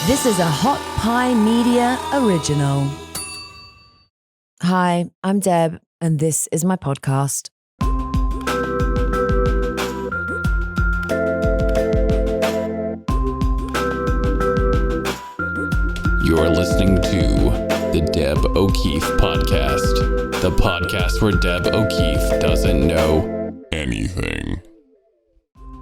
This is a Hot Pie Media original. Hi, I'm Deb, and this is my podcast. You're listening to the Deb O'Keefe Podcast, the podcast where Deb O'Keefe doesn't know anything.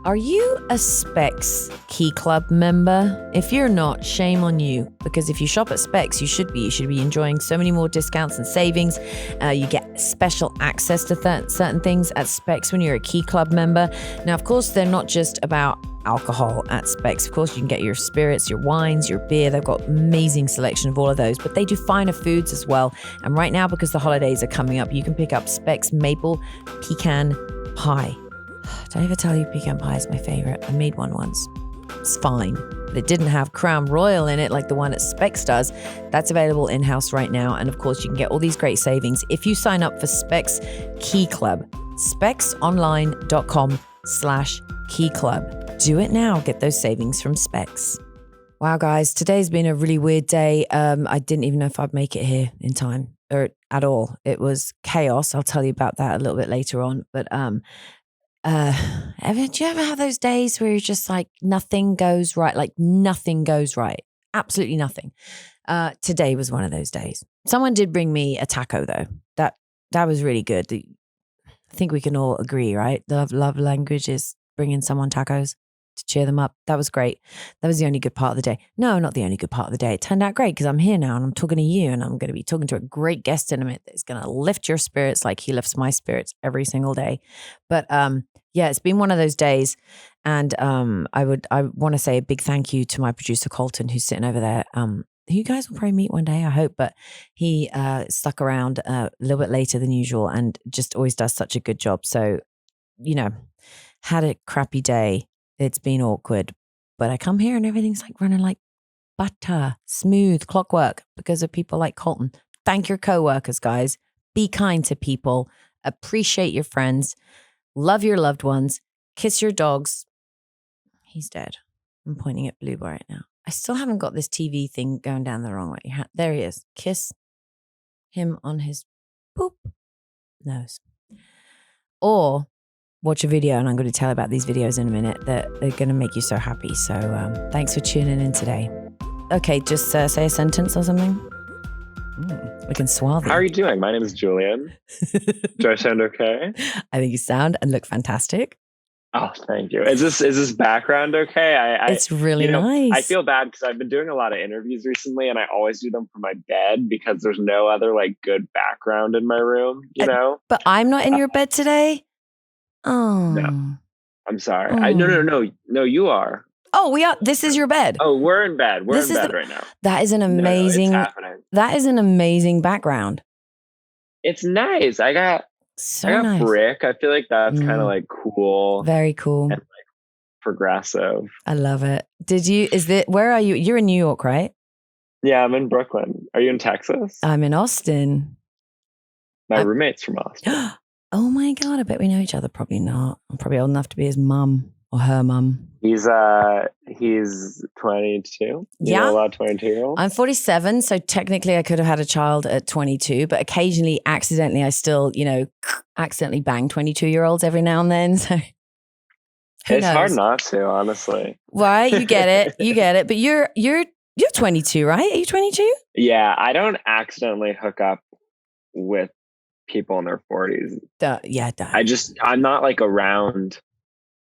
Are you a Specs Key Club member? If you're not, shame on you. Because if you shop at Specs, you should be. You should be enjoying so many more discounts and savings. You get special access to certain things at Specs when you're a Key Club member. Now, of course, they're not just about alcohol at Specs. Of course, you can get your spirits, your wines, your beer. They've got amazing selection of all of those. But they do finer foods as well. And right now, because the holidays are coming up, you can pick up Specs Maple Pecan Pie. Did I ever tell you pecan pie is my favorite? I made one once. It's fine, but it didn't have Crown Royal in it like the one at Specs does. That's available in-house right now. And of course, you can get all these great savings if you sign up for Specs Key Club. specsonline.com/Key Club. Do it now. Get those savings from Specs. Wow, guys, today's been a really weird day. I didn't even know if I'd make it here in time or at all. It was chaos. I'll tell you about that a little bit later on. But do you ever have those days where you're just like nothing goes right? Like nothing goes right. Absolutely nothing. Today was one of those days. Someone did bring me a taco though. That was really good. I think we can all agree, right? The love language is bringing someone tacos to cheer them up. That was great. That was the only good part of the day. No, not the only good part of the day. It turned out great because I'm here now and I'm talking to you and I'm going to be talking to a great guest in a minute that's going to lift your spirits like he lifts my spirits every single day. But yeah, it's been one of those days. And I want to say a big thank you to my producer Colton, who's sitting over there. You guys will probably meet one day, I hope, but he stuck around a little bit later than usual and just always does such a good job. So, you know, had a crappy day. It's been awkward, but I come here and everything's like running like butter, smooth, clockwork because of people like Colton. Thank your coworkers, guys. Be kind to people. Appreciate your friends. Love your loved ones. Kiss your dogs. He's dead. I'm pointing at Blue right now. I still haven't got this TV thing going down the wrong way. There he is. Kiss him on his poop nose. Or watch a video, and I'm going to tell about these videos in a minute that are going to make you so happy. So thanks for tuning in today. Okay, just say a sentence or something. We can swallow. How are you doing? My name is Julian. Do I sound okay? I think you sound and look fantastic. Oh, thank you. Is this background okay? It's really nice. I feel bad because I've been doing a lot of interviews recently, and I always do them from my bed because there's no other like good background in my room. You know. But I'm not in your bed today. Oh no, I'm sorry. Oh. No, you are. Oh, we are. This is your bed. Oh, we're in bed. We're in bed right now. That is an amazing. No, it's happening. That is an amazing background. It's nice. I got nice. brick. I feel like that's kind of like cool. Very cool. And like progressive. I love it. Where are you? You're in New York, right? Yeah, I'm in Brooklyn. Are you in Texas? I'm in Austin. My roommate's from Austin. Oh my God, I bet we know each other. Probably not. I'm probably old enough to be his mum or her mum. He's 22. Yeah. A lot of 22-year-olds. I'm 47, so technically I could have had a child at 22, but occasionally, accidentally, I still, accidentally bang 22-year-olds every now and then. So who knows? Hard not to, honestly. Right? You get it. You get it. But you're 22, right? Are you 22? Yeah, I don't accidentally hook up with people in their 40s. I'm not like around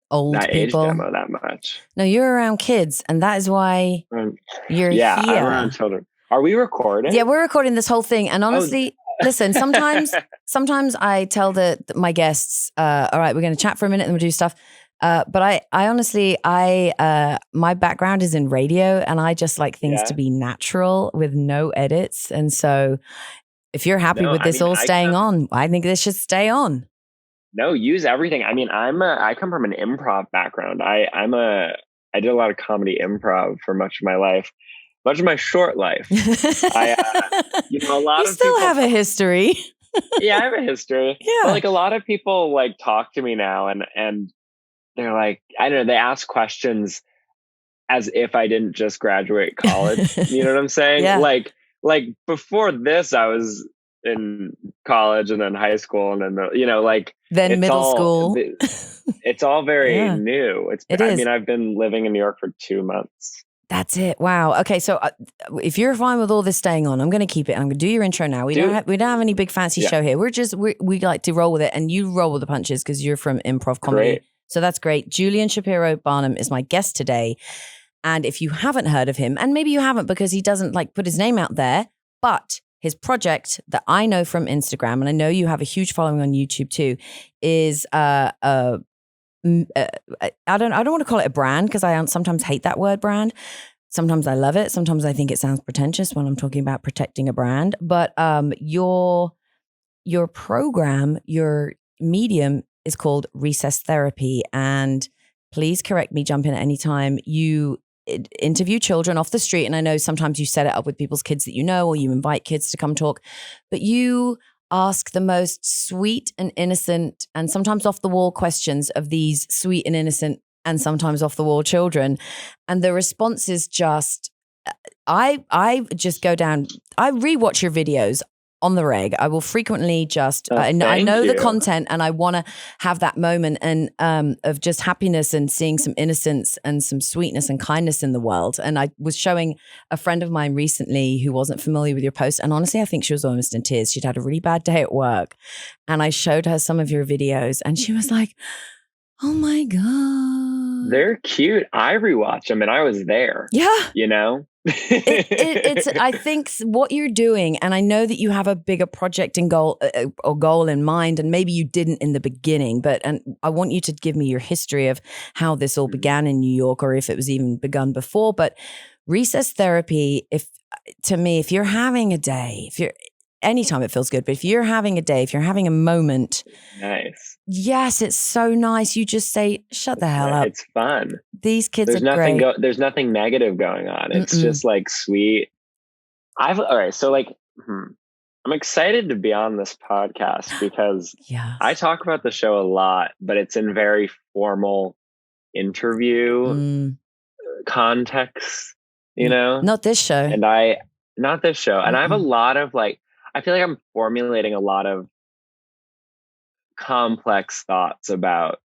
old that people age demo that much. No, you're around kids, and that is why you're here. I'm around children. Are we recording? Yeah, we're recording this whole thing. And honestly, listen, sometimes I tell my guests, all right, we're going to chat for a minute and we'll do stuff. But I honestly, my background is in radio, and I just like things to be natural with no edits. And so if you're happy with this staying on, I think this should stay on. No, use everything. I mean, I come from an improv background. I did a lot of comedy improv for much of my life, much of my short life. A lot you still have a history. Yeah, I have a history. Yeah, but, like a lot of people like talk to me now, and they're like, I don't know, they ask questions as if I didn't just graduate college. You know what I'm saying? Yeah. Like before this, I was in college and then high school and then, Then middle school. It's all very Yeah. new. It is. I mean, I've been living in New York for 2 months. That's it. Wow. Okay. So if you're fine with all this staying on, I'm going to keep it. I'm going to do your intro now. We don't have any big fancy show here. We like to roll with it, and you roll with the punches because you're from improv comedy. Great. So that's great. Julian Shapiro-Barnum is my guest today. And if you haven't heard of him, and maybe you haven't because he doesn't like put his name out there, but his project that I know from Instagram, and I know you have a huge following on YouTube too, is I don't want to call it a brand because I sometimes hate that word brand. Sometimes I love it. Sometimes I think it sounds pretentious when I'm talking about protecting a brand. But your program, your medium is called Recess Therapy. And please correct me, jump in at any time. You interview children off the street. And I know sometimes you set it up with people's kids that you know, or you invite kids to come talk. But you ask the most sweet and innocent and sometimes off the wall questions of these sweet and innocent and sometimes off the wall children. And the response is just, I just go down, I rewatch your videos on the reg. I will frequently just, I know the content and I want to have that moment and of just happiness and seeing some innocence and some sweetness and kindness in the world. And I was showing a friend of mine recently who wasn't familiar with your post. And honestly, I think she was almost in tears. She'd had a really bad day at work. And I showed her some of your videos and she was like, oh my God. They're cute. I rewatch them and I was there. Yeah. You know? It's I think what you're doing, and I know that you have a bigger project and goal in mind, and maybe you didn't in the beginning, and I want you to give me your history of how this all began in New York, or if it was even begun before. But Recess Therapy, if you're having a day, anytime it feels good, but if you're having a day, if you're having a moment, nice. Yes, it's so nice. You just say, shut the hell up. It's fun. These kids are great. There's nothing negative going on. It's just like sweet. I'm excited to be on this podcast because I talk about the show a lot, but it's in very formal interview context, you know? Not this show. And I have a lot of I feel like I'm formulating a lot of complex thoughts about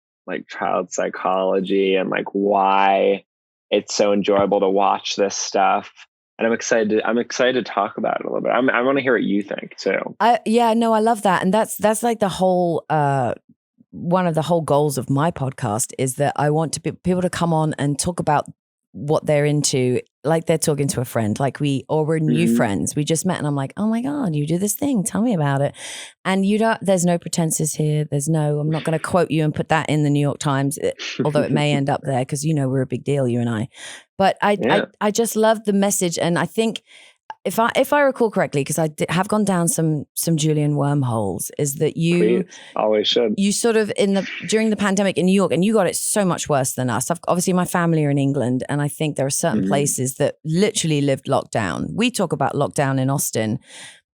child psychology and why it's so enjoyable to watch this stuff. And I'm excited to talk about it a little bit. I want to hear what you think too. I love that. And that's like the whole, one of the whole goals of my podcast is that I want people to come on and talk about what they're into, like they're talking to a friend, we're new friends. We just met and I'm like, oh my God, you do this thing. Tell me about it. And there's no pretenses here. I'm not going to quote you and put that in the New York Times, although it may end up there because, we're a big deal, you and I. But I just love the message. And I think if I recall correctly, because I have gone down some Julian wormholes, is that you always should. You sort of during the pandemic in New York, and you got it so much worse than us. Obviously, my family are in England, and I think there are certain places that literally lived lockdown. We talk about lockdown in Austin.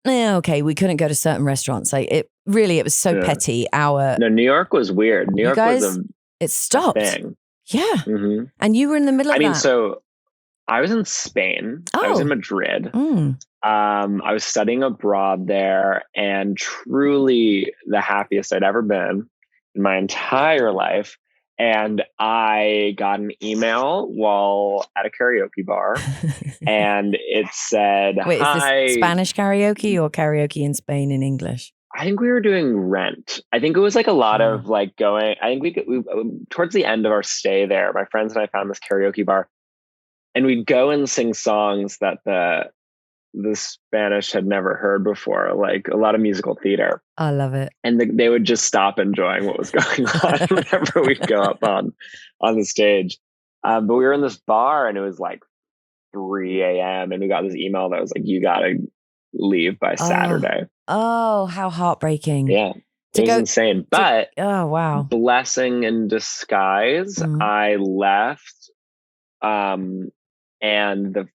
Okay, we couldn't go to certain restaurants. It was so petty. New York was weird. New York was it stopped. Thing. Yeah, and you were in the middle of that. So I was in Spain. I was in Madrid. I was studying abroad there, and truly the happiest I'd ever been in my entire life. And I got an email while at a karaoke bar, and it said, "Wait, hi. Is this Spanish karaoke or karaoke in Spain in English?" I think we were doing Rent. I think it was a lot of going. I think we towards the end of our stay there, my friends and I found this karaoke bar. And we'd go and sing songs that the Spanish had never heard before, like a lot of musical theater. I love it. And they would just stop enjoying what was going on whenever we'd go up on the stage. But we were in this bar and it was 3 a.m. and we got this email that was you got to leave by Saturday. Oh, how heartbreaking. Yeah. It was insane. But oh, wow. Blessing in disguise, I left. And the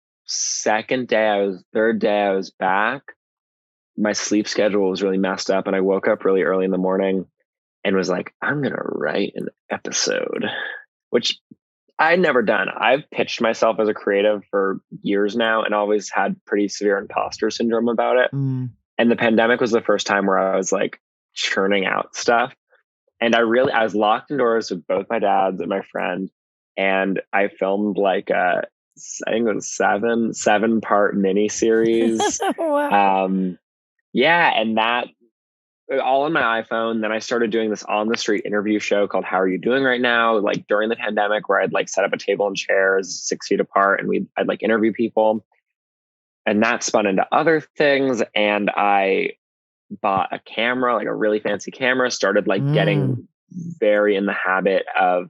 third day I was back, my sleep schedule was really messed up and I woke up really early in the morning and was like, I'm going to write an episode, which I'd never done. I've pitched myself as a creative for years now and always had pretty severe imposter syndrome about it. Mm. And the pandemic was the first time where I was like churning out stuff. And I was locked indoors with both my dads and my friend. And I filmed like I think it was seven part mini series. Wow. Yeah. And that all on my iPhone. Then I started doing this on the street interview show called How Are You Doing Right Now? Like during the pandemic, where I'd like set up a table and chairs 6 feet apart and I'd like interview people. And that spun into other things. And I bought a camera, like a really fancy camera, started like getting very in the habit of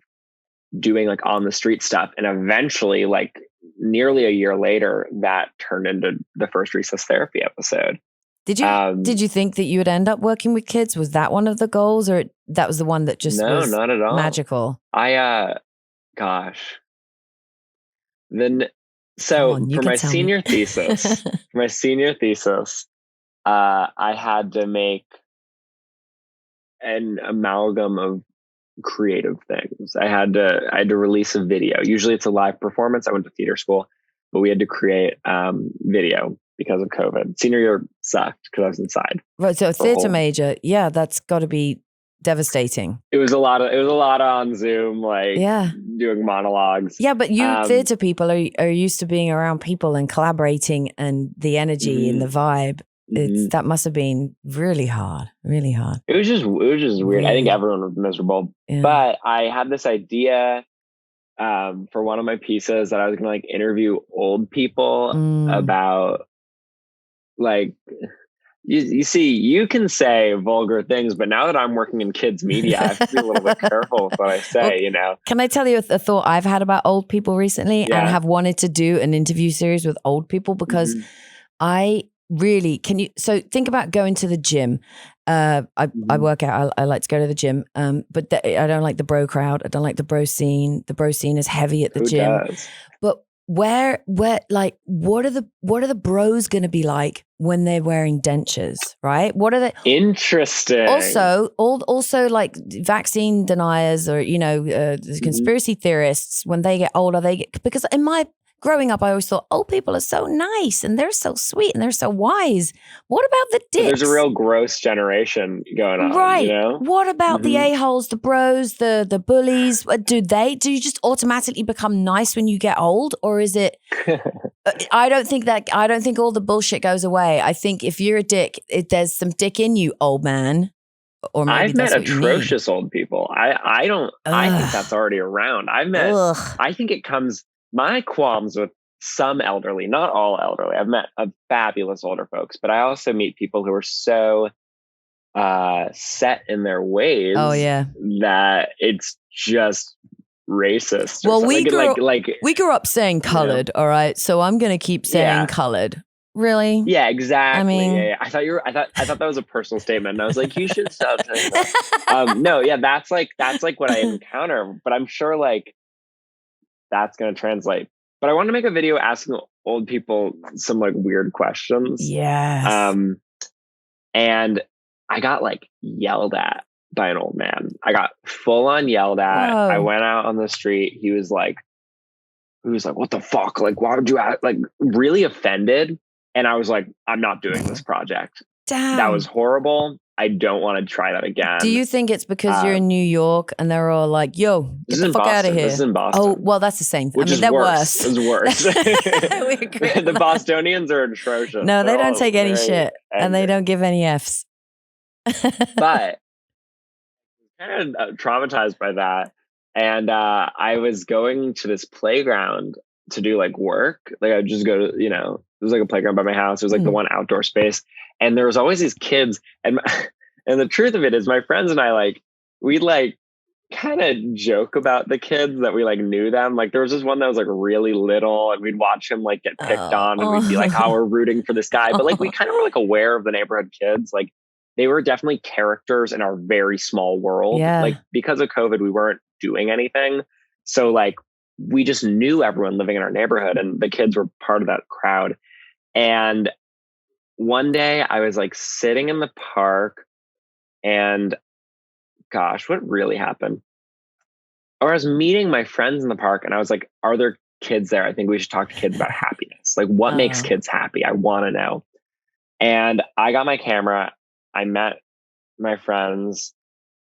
doing like on the street stuff. And eventually, like nearly a year later, that turned into the first Recess Therapy episode. Did you think that you would end up working with kids? Was that one of the goals, or that was the one that just was not at all magical? Gosh. Then for my senior thesis, I had to make an amalgam of creative things. I had to release a video. Usually it's a live performance. I went to theater school, but we had to create video because of COVID. Senior year sucked because I was inside. Right. So a theater major, yeah, that's got to be devastating. It was a lot on Zoom, like doing monologues. Yeah, but you theater people are used to being around people and collaborating and the energy and the vibe. That must have been really hard. It was just weird. Really? I think everyone was miserable. Yeah. But I had this idea for one of my pieces that I was going to like interview old people about like, you see, you can say vulgar things, but now that I'm working in kids media, I have to be a little bit careful with what I say, Can I tell you a thought I've had about old people recently and have wanted to do an interview series with old people because I really, so think about going to the gym. I work out. I like to go to the gym. But I don't like the bro crowd. I don't like the bro scene. The bro scene is heavy at the gym. Does? But where like what are the bros going to be like when they're wearing dentures, right? What are they? Interesting. Also like vaccine deniers or conspiracy theorists, when they get older, because in my growing up, I always thought old people are so nice and they're so sweet and they're so wise. What about the dicks? There's a real gross generation going on, right? What about the a-holes, the bros, the bullies? Do you just automatically become nice when you get old, or is it? I don't think all the bullshit goes away. I think if you're a dick, there's some dick in you, old man. Or maybe I've met atrocious old people. I think that's already around. I think it comes. My qualms with some elderly, not all elderly. I've met fabulous older folks, but I also meet people who are so set in their ways that it's just racist. Well, we grew up saying colored, all right? So I'm going to keep saying colored. Really? Yeah, exactly. I mean, I thought that was a personal statement, and I was like, you should stop saying that. No, yeah, that's like what I encounter, but I'm sure like that's going to translate. But I want to make a video asking old people some like weird questions. Yes. And I got like yelled at by an old man. I got full on yelled at. Whoa. I went out on the street. He was like, what the fuck? Like, why would you act like really offended? And I was like, I'm not doing this project. Damn. That was horrible. I don't want to try that again. Do you think it's because you're in New York and they're all like, yo, get the fuck out of here? This is in Boston. Oh, well, that's the same thing. Which they're worse. It's worse. We agree. The Bostonians are atrocious. No, they don't take any shit and they don't give any Fs. But kind of traumatized by that. And I was going to this playground to do like work. Like I would just go to, there was like a playground by my house. It was like the one outdoor space. And there was always these kids. And the truth of it is my friends and I we'd kind of joke about the kids that we knew them. Like there was this one that was really little and we'd watch him get picked on and we'd be like, oh, we're rooting for this guy. But we kind of were aware of the neighborhood kids. They were definitely characters in our very small world. Yeah. Because of COVID, we weren't doing anything. So we just knew everyone living in our neighborhood and the kids were part of that crowd. And one day I was sitting in the park and gosh, what really happened? or I was meeting my friends in the park and I was like, are there kids there? I think we should talk to kids about happiness. Like what makes kids happy? I want to know. And I got my camera. I met my friends,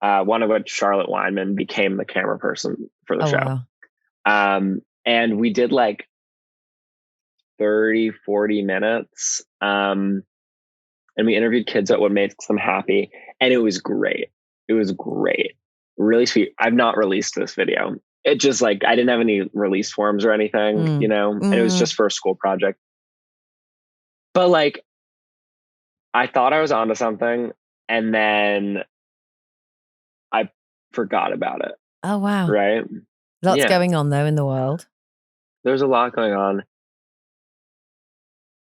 one of which, Charlotte Weinman, became the camera person for the show. Wow. And we did like 30, 40 minutes. And we interviewed kids about what makes them happy. And it was great. It was great. Really sweet. I've not released this video. It just like, I didn't have any release forms or anything, you know, and it was just for a school project. But like, I thought I was onto something and then I forgot about it. Oh, wow. Right. Lots going on though in the world. There's a lot going on.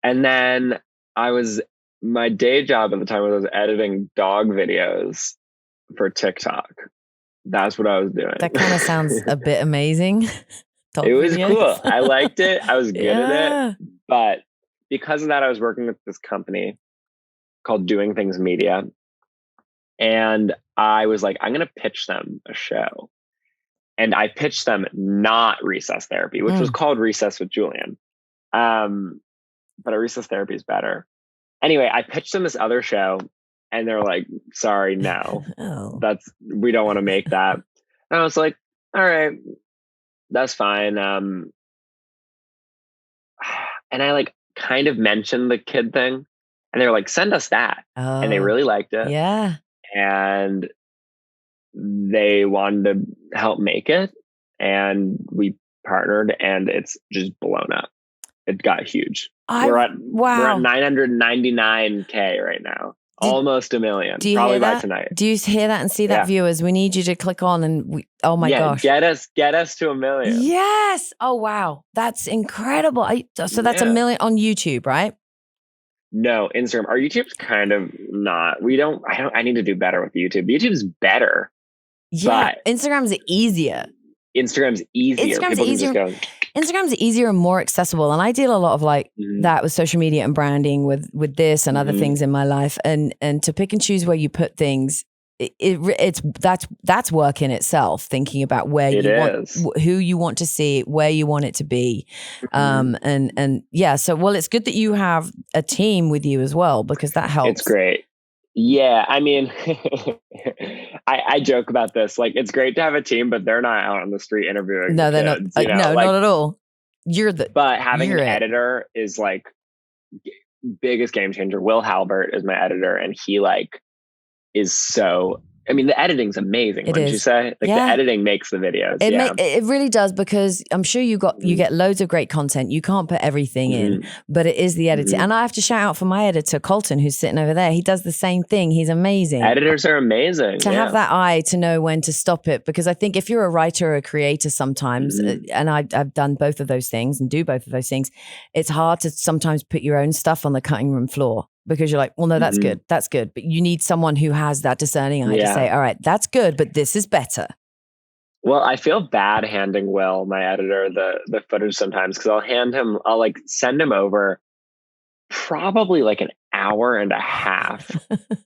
And then my day job at the time was editing dog videos for TikTok. That's what I was doing. That kind of sounds a bit amazing. It was cool. I liked it. I was good at it. But because of that, I was working with this company called Doing Things Media. And I was like, I'm going to pitch them a show. And I pitched them not Recess Therapy, which was called Recess with Julian. But a Recess Therapy is better. Anyway, I pitched them this other show and they're like, sorry, no, we don't want to make that. And I was like, all right, that's fine. And I like kind of mentioned the kid thing and they were like, send us that. And they really liked it. Yeah. And they wanted to help make it. And we partnered and it's just blown up. It got huge. We're at 999K right now. Almost 1 million. Probably by tonight. Do you hear that and see that, viewers? We need you to click on and oh my gosh. Get us to 1 million. Yes. Oh wow. That's incredible. So that's 1 million on YouTube, right? No, Instagram. Our YouTube's kind of not. I need to do better with YouTube. YouTube's better. Yeah. Instagram's easier. Instagram's easier. Instagram's easier and more accessible. And I deal a lot of like that with social media and branding with this and other things in my life. And to pick and choose where you put things, that's work in itself, thinking about where who you want to see, where you want it to be. And yeah, so well, it's good that you have a team with you as well, because that helps. It's great. Yeah, I mean, I joke about this. Like, it's great to have a team, but they're not out on the street interviewing. No, they're kids, not. No, like, not at all. But having an editor is like biggest game changer. Will Halbert is my editor, and he like is so. I mean, the editing's amazing. Wouldn't you say? Like the editing makes the videos. It really does, because I'm sure you get loads of great content. You can't put everything in, but it is the editing. And I have to shout out for my editor, Colton, who's sitting over there. He does the same thing. He's amazing. Editors are amazing. To have that eye to know when to stop it, because I think if you're a writer or a creator sometimes, and I've done both of those things and do both of those things, it's hard to sometimes put your own stuff on the cutting room floor. Because you're like, well, no, that's good. That's good. But you need someone who has that discerning eye to say, all right, that's good, but this is better. Well, I feel bad handing Will, my editor, the footage sometimes, because I'll like send him over probably like an hour and a half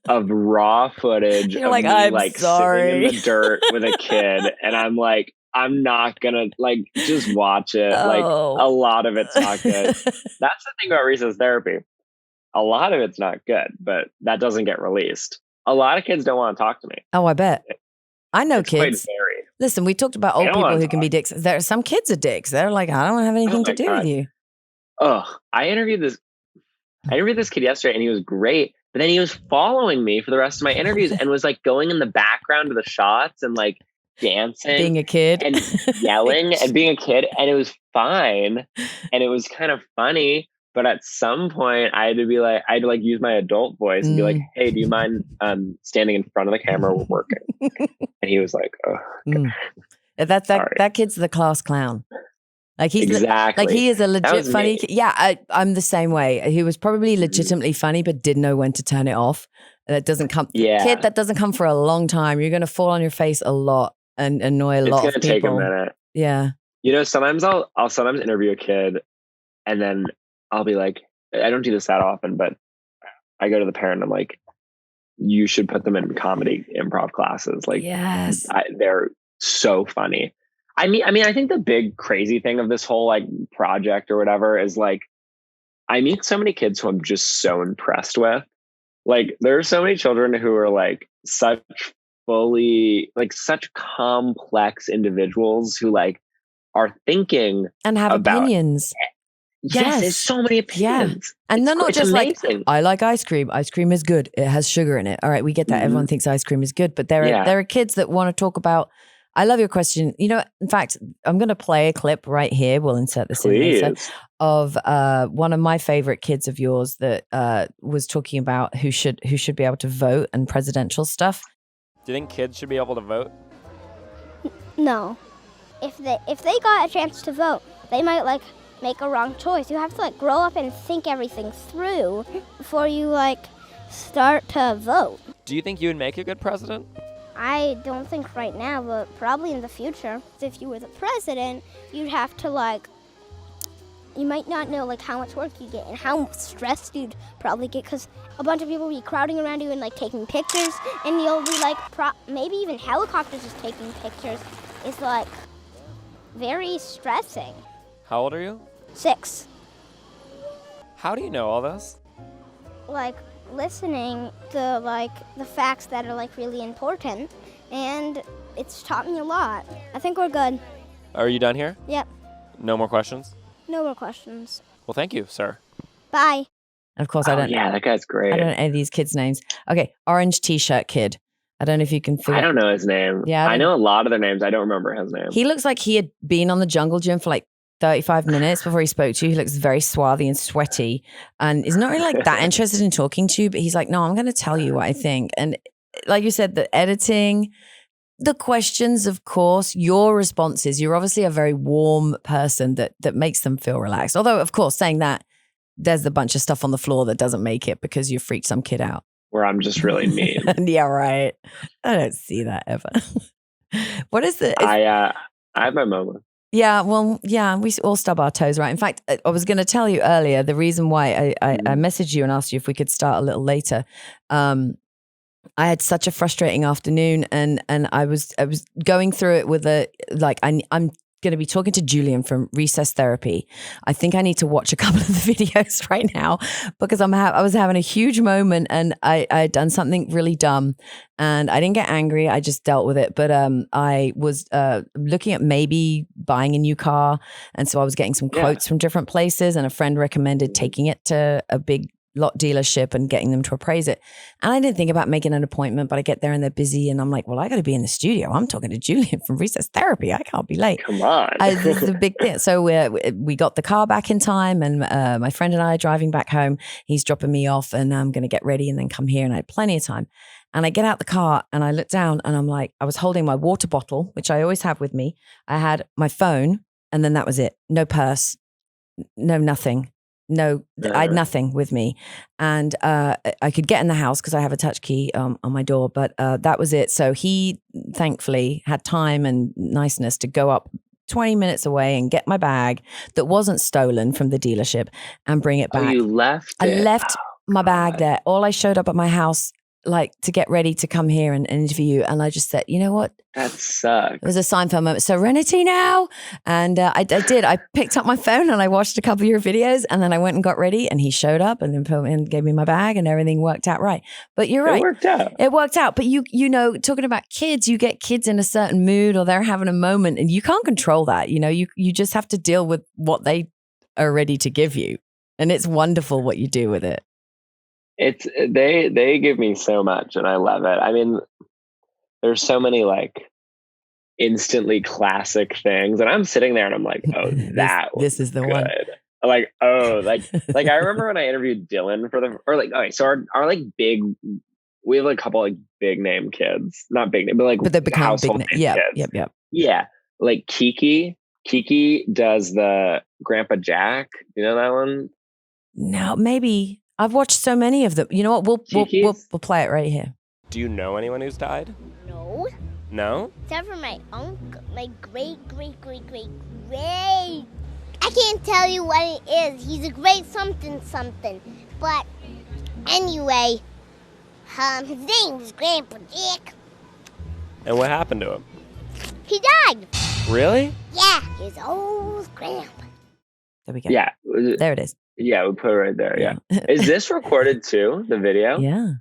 of raw footage you're of like, me I'm like sorry. sitting in the dirt with a kid. And I'm like, I'm not gonna like just watch it. Like a lot of it's not good. That's the thing about Recess Therapy. A lot of it's not good, but that doesn't get released. A lot of kids don't want to talk to me. Oh, I bet. I know it's kids. Listen, we talked about old people who can be dicks. There are some kids are dicks. They're like, I don't have anything to do with you. Oh, I interviewed this kid yesterday and he was great. But then he was following me for the rest of my interviews and was like going in the background of the shots and like dancing. Being a kid. And yelling and being a kid. And it was fine. And it was kind of funny. But at some point I had to use my adult voice and be like, hey, do you mind standing in front of the camera? We're working. And he was like, oh. That kid's the class clown. Like he's exactly. Like he is a legit funny kid. Yeah, I'm the same way. He was probably legitimately funny, but didn't know when to turn it off. That doesn't come. Kid, that doesn't come for a long time. You're going to fall on your face a lot and annoy a lot of people. It's going to take a minute. Yeah. You know, sometimes I'll sometimes interview a kid and then I'll be like, I don't do this that often, but I go to the parent and I'm like, you should put them in comedy improv classes. Like, yes, they're so funny. I mean, I think the big crazy thing of this whole like project or whatever is like, I meet so many kids who I'm just so impressed with. Like, there are so many children who are like such complex individuals who like are thinking and have about opinions. Yes, there's so many opinions. And they're not just amazing. like, I like ice cream. Ice cream is good. It has sugar in it. All right, we get that. Mm-hmm. Everyone thinks ice cream is good, but there are kids that want to talk about. I love your question. You know, in fact, I'm going to play a clip right here. We'll insert this in later of one of my favorite kids of yours that was talking about who should be able to vote and presidential stuff. Do you think kids should be able to vote? No. If they got a chance to vote, they might like make a wrong choice. You have to like grow up and think everything through before you like start to vote. Do you think you would make a good president? I don't think right now, but probably in the future. If you were the president, you'd have to like, you might not know like how much work you get and how stressed you'd probably get because a bunch of people will be crowding around you and like taking pictures, and you'll be like, maybe even helicopters just taking pictures is like very stressing. How old are you? 6. How do you know all this? Like listening to like the facts that are like really important, and it's taught me a lot. I think we're good. Are you done here? Yep. No more questions? No more questions. Well, thank you, sir. Bye. Of course, I don't. Yeah, that guy's great. I don't know any of these kids' names. Okay, orange T-shirt kid. I don't know if you can figure. I don't know his name. Yeah, I know a lot of their names. I don't remember his name. He looks like he had been on the jungle gym for like 35 minutes before he spoke to you. He looks very swarthy and sweaty and is not really like that interested in talking to you, but he's like, no, I'm going to tell you what I think. And like you said, the editing, the questions, of course, your responses, you're obviously a very warm person that makes them feel relaxed. Although, of course, saying that, there's a bunch of stuff on the floor that doesn't make it because you freaked some kid out. Where I'm just really mean. Yeah, right. I don't see that ever. What is it? I have my moment. Yeah, well, yeah, we all stub our toes, right? In fact, I was going to tell you earlier, the reason why I messaged you and asked you if we could start a little later. I had such a frustrating afternoon, and I was going through it with I'm going to be talking to Julian from Recess Therapy. I think I need to watch a couple of the videos right now because I was having a huge moment, and I had done something really dumb, and I didn't get angry. I just dealt with it. But I was looking at maybe buying a new car, and so I was getting some quotes from different places, and a friend recommended taking it to a big lot dealership and getting them to appraise it. And I didn't think about making an appointment, but I get there and they're busy, and I'm like, well, I got to be in the studio. I'm talking to Julian from Recess Therapy. I can't be late. Come on. This is a big thing. So we got the car back in time, and my friend and I are driving back home. He's dropping me off, and I'm going to get ready and then come here, and I had plenty of time. And I get out the car and I look down, and I'm like, I was holding my water bottle, which I always have with me. I had my phone, and then that was it. No purse, no nothing. No, I had nothing with me. And I could get in the house because I have a touch key on my door, but that was it. So he thankfully had time and niceness to go up 20 minutes away and get my bag that wasn't stolen from the dealership and bring it back. Oh, you left I it? left my bag there. All I showed up at my house like to get ready to come here and interview you. And I just said, you know what? That sucks. It was a Seinfeld moment. Serenity now. And I did. I picked up my phone and I watched a couple of your videos, and then I went and got ready, and he showed up and then gave me my bag, and everything worked out right. But you're right. It worked out. It worked out. But you know, talking about kids, you get kids in a certain mood or they're having a moment, and you can't control that. You know, you just have to deal with what they are ready to give you. And it's wonderful what you do with it. It's they give me so much, and I love it. I mean, there's so many like instantly classic things, and I'm sitting there and I'm like, oh, this is the good one. Like, oh, like I remember when I interviewed Dylan so our like big, we have like a couple like big name kids, not big name, but they become household big name kids. Yep. Yeah, like Kiki does the Grandpa Jack. You know that one? No, maybe. I've watched so many of them. You know what? We'll play it right here. Do you know anyone who's died? No. No? Except for my uncle, my great. I can't tell you what it is. He's a great something. But anyway, his name was Grandpa Jack. And what happened to him? He died. Really? Yeah, his old grandpa. There we go. Yeah. There it is. Yeah, we put it right there. Yeah. Is this recorded too, the video? Yeah.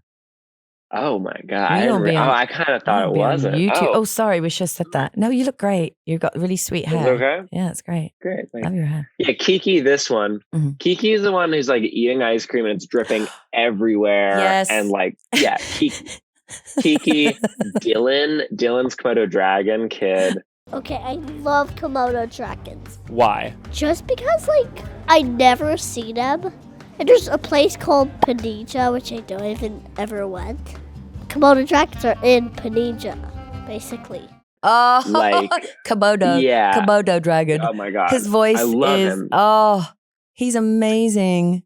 Oh my God. You don't be on- I kind of thought it Be on wasn't. YouTube. Oh, Oh, sorry. We should have said that. No, you look great. You've got really sweet is it hair. okay? Yeah, it's great. Great. Thanks. Love your hair. Yeah, Kiki, this one. Mhm. Kiki is the one who's like eating ice cream and it's dripping everywhere. Yes. And like, yeah, Kiki, Dylan's Komodo dragon kid. Okay, I love Komodo dragons. Why? Just because, like, I never see them. And there's a place called Panija, which I don't even ever went. Komodo dragons are in Panija, basically. Oh, Like, Komodo. yeah. Komodo dragon. Oh my God. His voice I love is, him. oh, he's amazing.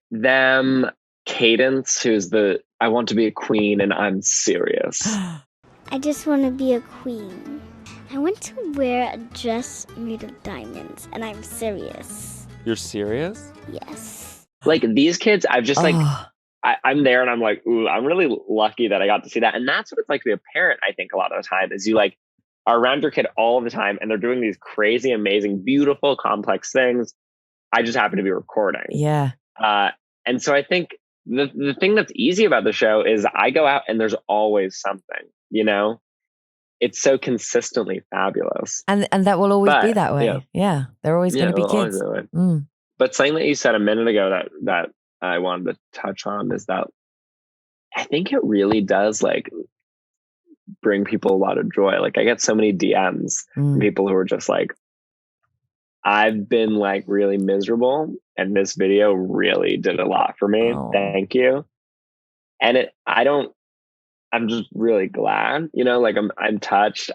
Them, Cadence, who's the I want to be a queen and I'm serious. I just want to be a queen. I want to wear a dress made of diamonds, and I'm serious. You're serious? Yes. Like these kids, I've just like, Oh, I'm there and I'm like, ooh, I'm really lucky that I got to see that. And that's what it's like to be a parent, I think, a lot of the time is you like are around your kid all the time and they're doing these crazy, amazing, beautiful, complex things. I just happen to be recording. yeah. And so I think the thing that's easy about the show is I go out and there's always something, you know? It's so consistently fabulous. And that will always be But, that way. yeah. Yeah. They're always going to be it'll always kids. be that way. Mm. But something that you said a minute ago that I wanted to touch on is that I think it really does like bring people a lot of joy. Like I get so many DMs from people who are just like, I've been like really miserable and this video really did a lot for me. Oh. Thank you. And I'm just really glad, you know, like I'm touched.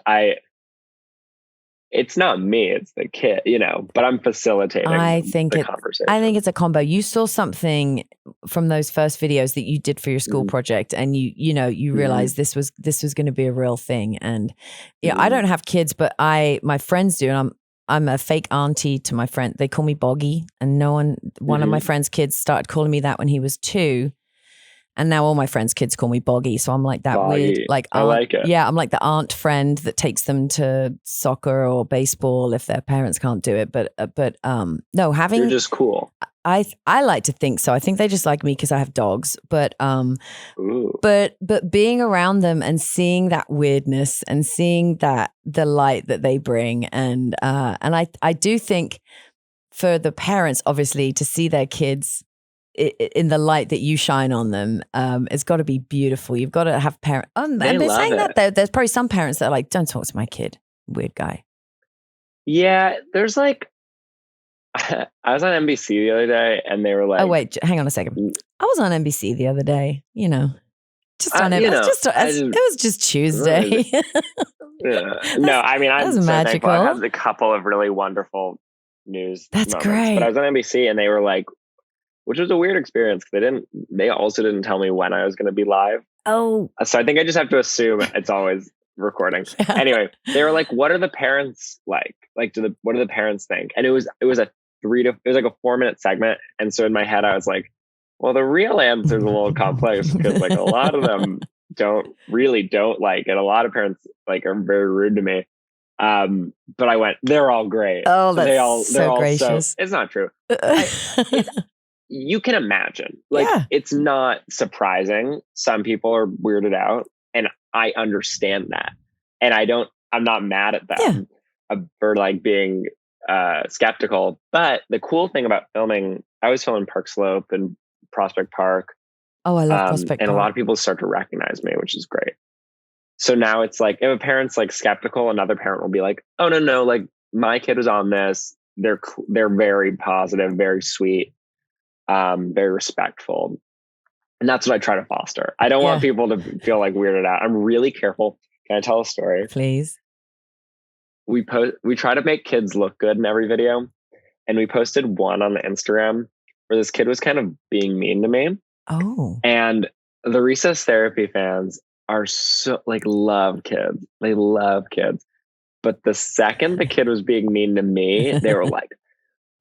It's not me, it's the kid, you know, but I'm facilitating the conversation. I think it's a combo. You saw something from those first videos that you did for your school project and you realized this was going to be a real thing. And yeah, I don't have kids, but my friends do. And I'm a fake auntie to my friend. They call me Boggy, and one of my friend's kids started calling me that when he was 2. And now all my friends' kids call me Boggy. So I'm like that Boggy. weird, like, I like it. Yeah, I'm like the aunt friend that takes them to soccer or baseball if their parents can't do it. But no, You're just cool. I like to think so. I think they just like me because I have dogs. But Ooh. but being around them and seeing that weirdness and seeing that the light that they bring and I do think for the parents, obviously, to see their kids in the light that you shine on them, it's got to be beautiful. You've got to have parents. And saying that, there's probably some parents that are like, don't talk to my kid, weird guy. Yeah, there's like, I was on NBC the other day and they were like, oh, wait, hang on a second. I was on NBC the other day, just on it. It was just Tuesday. Yeah. No, I mean, I'm so magical. thankful. I had a couple of really wonderful news That's moments. great. But I was on NBC and they were like, which was a weird experience because they also didn't tell me when I was going to be live. Oh. So I think I just have to assume it's always recording. Yeah. Anyway, they were like, what are the parents like? Like, what do the parents think? And it was like a 4-minute segment. And so in my head, I was like, well, the real answer is a little complex because like a lot of them don't like it. A lot of parents like are very rude to me. But I went, they're all great. Oh, that's they're so gracious. It's not true. You can imagine, like, It's not surprising. Some people are weirded out and I understand that. And I'm not mad at them for like being skeptical. But the cool thing about filming, I was filming Park Slope and Prospect Park. Oh, I love Prospect Park. And a lot of people start to recognize me, which is great. So now it's like, if a parent's like skeptical, another parent will be like, oh, no, like my kid was on this. They're very positive, very sweet. Very respectful. And that's what I try to foster. I don't want people to feel like weirded out. I'm really careful. Can I tell a story? Please. We try to make kids look good in every video. And we posted one on the Instagram where this kid was kind of being mean to me. Oh. And the Recess Therapy fans are so like love kids. They love kids. But the second the kid was being mean to me, they were like,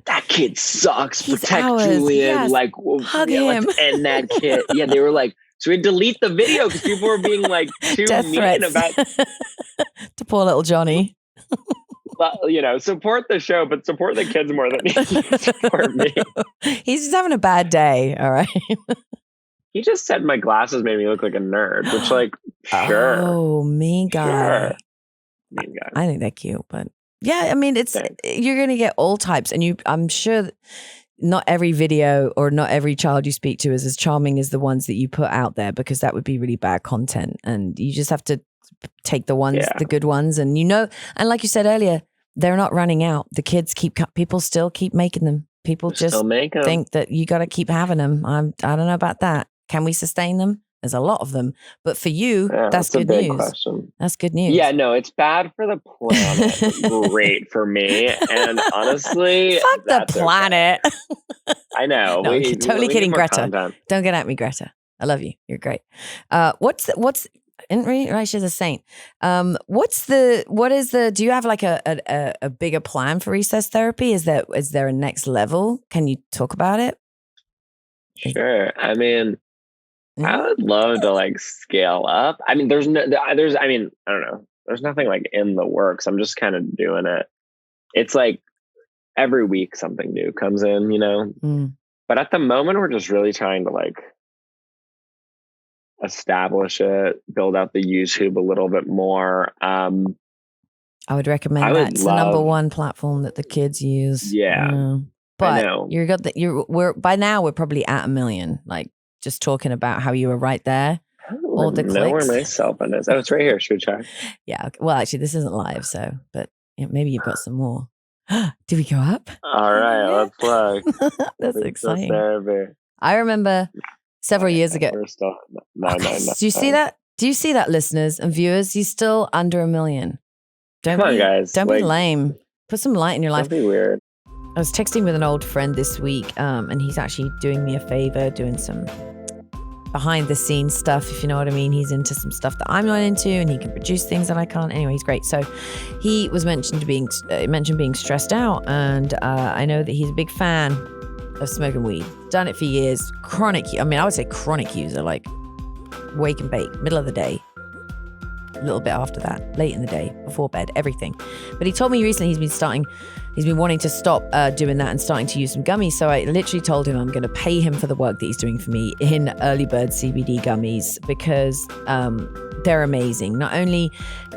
that kid sucks. He's Protect ours. Julian. Yes. Like, hug him. Let's end that kid. Yeah, they were like, so we delete the video because people were being like too Death mean threats. about to poor little Johnny. support the show, but support the kids more than you support me. He's just having a bad day. All right. He just said my glasses made me look like a nerd, which, like, sure. Oh, mean guy. Sure. Mean guy. I think they're cute, but yeah, I mean, you're going to get all types, and I'm sure that not every video or not every child you speak to is as charming as the ones that you put out there, because that would be really bad content, and you just have to take the good ones, and and like you said earlier, they're not running out. The kids people still keep making them. People just think that you got to keep having them. I don't know about that. Can we sustain them? There's a lot of them, but for you, that's good news. Question. That's good news. Yeah, no, it's bad for the planet. Great for me, and honestly, fuck the planet. Okay. I know. No, totally kidding, Greta. Content. Don't get at me, Greta. I love you. You're great. What's right? She's a saint. Do you have like a bigger plan for recess therapy? Is there a next level? Can you talk about it? Sure. I mean, I would love to like scale up. I mean, I don't know. There's nothing like in the works. I'm just kind of doing it. It's like every week something new comes in, But at the moment, we're just really trying to like establish it, build out the YouTube a little bit more. I would recommend that. It's the number one platform that the kids use. Yeah. But by now we're probably at 1 million. Like, just talking about how you were right there. I don't know where my cell phone is. Oh, it's right here. Should we check? Yeah. Well, actually, this isn't live, but maybe you've got some more. Do we go up? All right, let's look. That's exciting. I remember several years ago. We're still do you see that? Do you see that, listeners and viewers? He's still under 1 million. Come on, guys. Don't be lame. Put some light in your life. Don't be weird. I was texting with an old friend this week, and he's actually doing me a favor, doing some behind the scenes stuff, if you know what I mean. He's into some stuff that I'm not into, and he can produce things that I can't. Anyway, he's great. So he was mentioned being stressed out, and I know that he's a big fan of smoking weed. Done it for years. I would say chronic user, like wake and bake, middle of the day, a little bit after that, late in the day, before bed, everything. But he told me recently he's been wanting to stop doing that and starting to use some gummies. So I literally told him I'm going to pay him for the work that he's doing for me in Early Bird CBD gummies, because they're amazing. Not only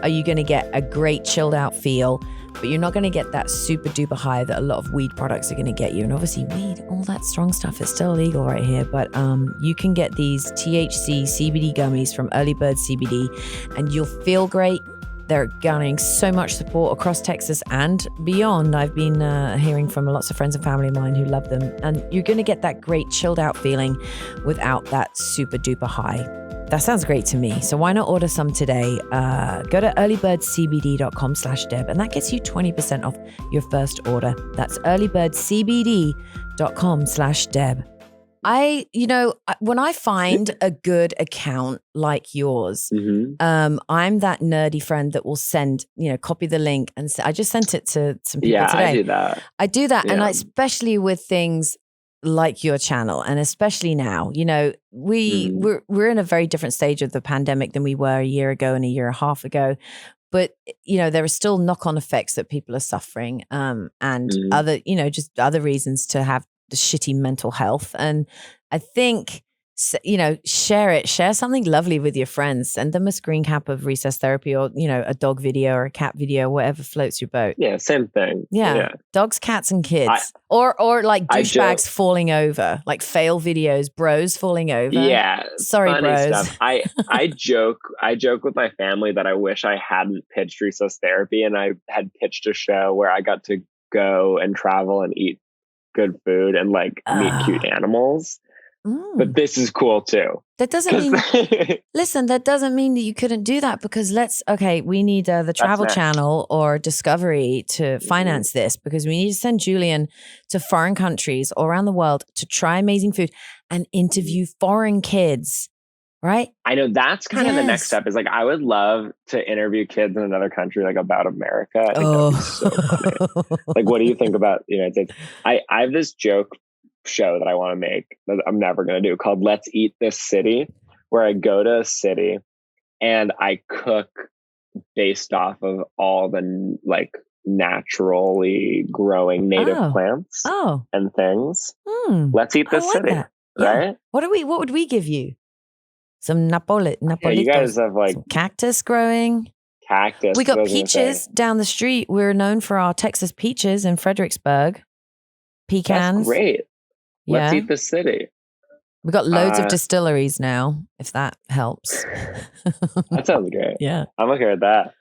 are you going to get a great chilled out feel, but you're not going to get that super duper high that a lot of weed products are going to get you. And obviously weed, all that strong stuff is still illegal right here. But you can get these THC CBD gummies from Early Bird CBD, and you'll feel great. They're garnering so much support across Texas and beyond. I've been hearing from lots of friends and family of mine who love them. And you're going to get that great chilled out feeling without that super duper high. That sounds great to me. So why not order some today? Go to earlybirdcbd.com/Deb, and that gets you 20% off your first order. That's earlybirdcbd.com/Deb. When I find a good account like yours, I'm that nerdy friend that will send, copy the link, and I just sent it to some people today. I do that. Yeah. And especially with things like your channel, and especially now, we're in a very different stage of the pandemic than we were a year ago and a year and a half ago. But, there are still knock-on effects that people are suffering, and other, just other reasons to have the shitty mental health. And I think, share something lovely with your friends. Send them a screen cap of recess therapy, or, a dog video or a cat video, whatever floats your boat. Yeah, same thing. Yeah. Dogs, cats, and kids. Or like douchebags falling over, like fail videos, bros falling over. Yeah. Sorry, bros. Stuff. I joke with my family that I wish I hadn't pitched recess therapy, and I had pitched a show where I got to go and travel and eat good food and like meet cute animals. But this is cool too. That doesn't mean listen, that doesn't mean that you couldn't do that, because we need the Travel Channel or Discovery to finance this, because we need to send Julian to foreign countries all around the world to try amazing food and interview foreign kids. Right? I know that's kind of the next step, is like, I would love to interview kids in another country, like about America. I think that'd be so funny. Like, what do you think about the United States? I have this joke show that I want to make that I'm never going to do, called Let's Eat This City, where I go to a city and I cook based off of all the like naturally growing native plants and things. Let's eat this city, that. right? What would we give you? Some Napolitos. Yeah, you guys have like some cactus growing. Cactus. We got peaches down the street. We're known for our Texas peaches in Fredericksburg. Pecans. That's great. Let's eat the city. We got loads of distilleries now, if that helps. That sounds great. Yeah. I'm okay with that.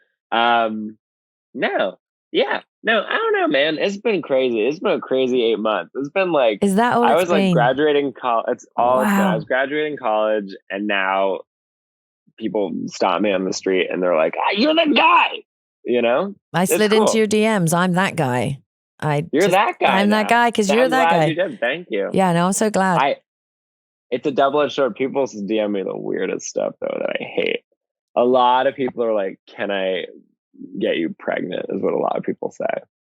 No. Yeah. No, I don't know, man. It's been crazy. It's been a crazy 8 months. It's been like, is that all I it's was like been? graduating college. It's all it's been. Wow. I was graduating college, and now people stop me on the street and they're like, you're the guy, you know? I slid into your DMs. I'm that guy. You're that guy. I'm that guy because you're that guy. You did. Thank you. Yeah, no, I'm so glad. It's a double-edged sword. People DM me the weirdest stuff though that I hate. A lot of people are like, "Can I get you pregnant?" Is what a lot of people say.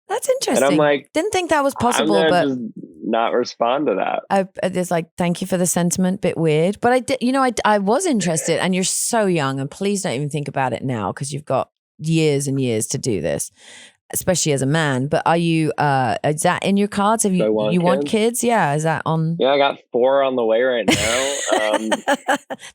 That's interesting. And I'm like, didn't think that was possible, I'm but just not respond to that. It's like, thank you for the sentiment. Bit weird, but I did. You know, I was interested, and you're so young, and please don't even think about it now because you've got years and years to do this, especially as a man. But are you? Is that in your cards? Have you want kids? Yeah, is that on? Yeah, I got 4 on the way right now.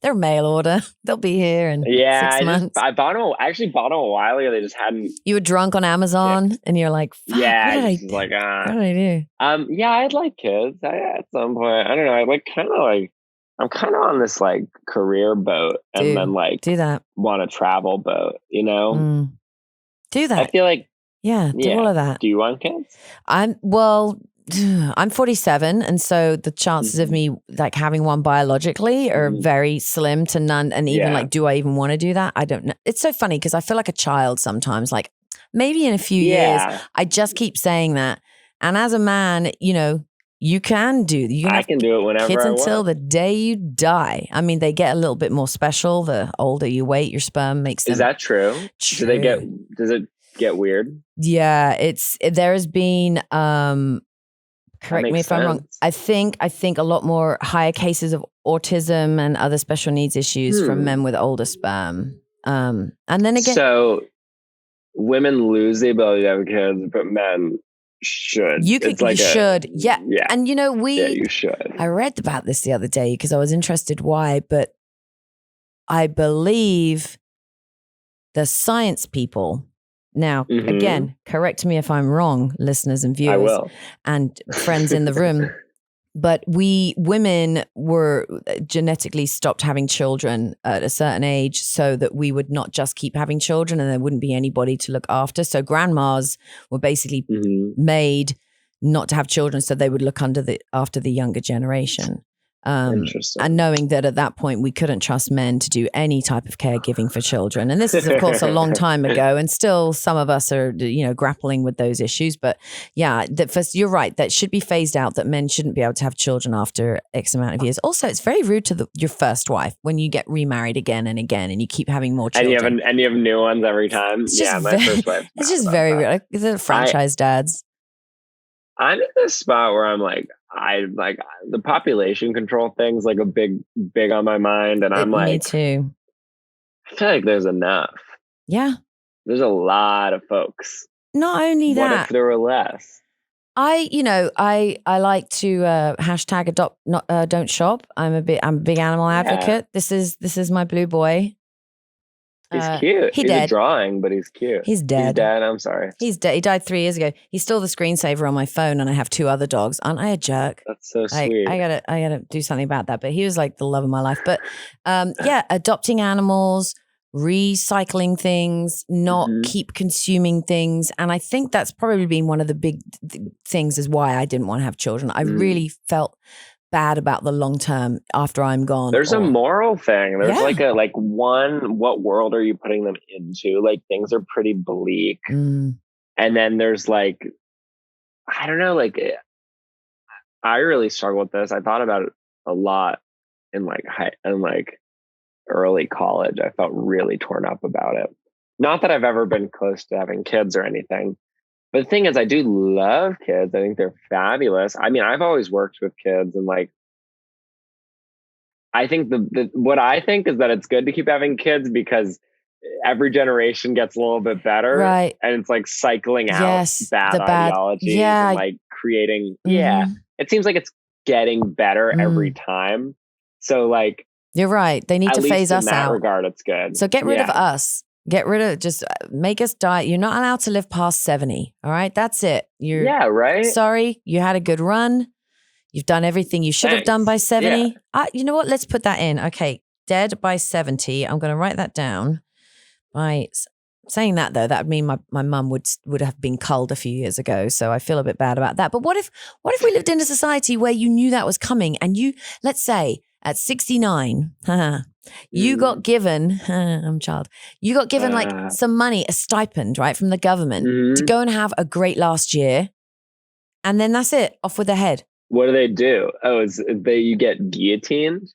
They're mail order. They'll be here in 6 months. I bought them. I actually bought them a while ago. They just hadn't. You were drunk on Amazon, and you're like, what did I do? What did I do? Yeah, I'd like kids. At some point, I don't know. I'm kind of on this like career boat, and then like do that. Want a travel boat, you know? Do that. I feel like. Yeah, do all of that. Do you want kids? I'm 47, and so the chances of me like having one biologically are very slim to none. And even like, do I even want to do that? I don't know. It's so funny because I feel like a child sometimes. Like maybe in a few years, I just keep saying that. And as a man, you know, you can do. I can do it whenever kids I want. until the day you die. I mean, they get a little bit more special the older you wait. Your sperm makes them. Is that true? True. Does it get weird? Yeah, there has been correct me if I'm wrong. I think a lot more higher cases of autism and other special needs issues from men with older sperm. And then again, so women lose the ability to have kids, but men should. You should. Yeah. And you know, you should. I read about this the other day because I was interested why, but I believe the science people. Now, again, correct me if I'm wrong, listeners and viewers. I will. And friends in the room. But we women were genetically stopped having children at a certain age so that we would not just keep having children and there wouldn't be anybody to look after. So grandmas were basically made not to have children so they would look after the younger generation. Interesting. And knowing that at that point we couldn't trust men to do any type of caregiving for children. And this is, of course, a long time ago. And still some of us are, you know, grappling with those issues. But yeah, you're right. That should be phased out, that men shouldn't be able to have children after X amount of years. Also, it's very rude to your first wife when you get remarried again and again and you keep having more children. And you have new ones every time. My first wife. It's just very rude. Like, they're franchise dads. I'm in this spot where I'm like, the population control thing's like a big on my mind. And I'm like, me too. I feel like there's enough. Yeah. There's a lot of folks. Not only that. What if there were less? I like to hashtag adopt, don't shop. I'm a big animal advocate. This is my blue boy. He's cute. He's dead. A drawing, but he's cute. He's dead. He's dead. I'm sorry. He's dead. He died 3 years ago. He's still the screensaver on my phone, and I have 2 other dogs. Aren't I a jerk? That's so sweet. I gotta do something about that. But he was like the love of my life. But adopting animals, recycling things, not keep consuming things, and I think that's probably been one of the big things is why I didn't want to have children. I really felt bad about the long term after I'm gone. There's a moral thing. There's what world are you putting them into? Like, things are pretty bleak. And then there's like, I don't know, like, I really struggle with this. I thought about it a lot in early college. I felt really torn up about it. Not that I've ever been close to having kids or anything. But the thing is, I do love kids. I think they're fabulous. I mean, I've always worked with kids, and like, I think what I think is that it's good to keep having kids because every generation gets a little bit better. Right. And it's like cycling out Yes, bad the bad- ideologies yeah. and like creating, Mhm. it seems like it's getting better every time. So like, you're right. They need at to least phase in us that out. regard, it's good. So get rid of Yeah. us. Get rid of, just make us die. You're not allowed to live past 70. All right. That's it. You're Yeah, right? sorry. You had a good run. You've done everything you should have done by Thanks. 70. You know what? Let's put that in. Okay. Dead by 70. I'm going to write that down. By saying that, though, that would mean my mum would have been culled a few years ago. So I feel a bit bad about that. But what if we lived in a society where you knew that was coming and you, let's say at 69, you got given, I'm a child, you got given like some money, a stipend, right, from the government to go and have a great last year. And then that's it, off with the head. What do they do? Oh, you get guillotined?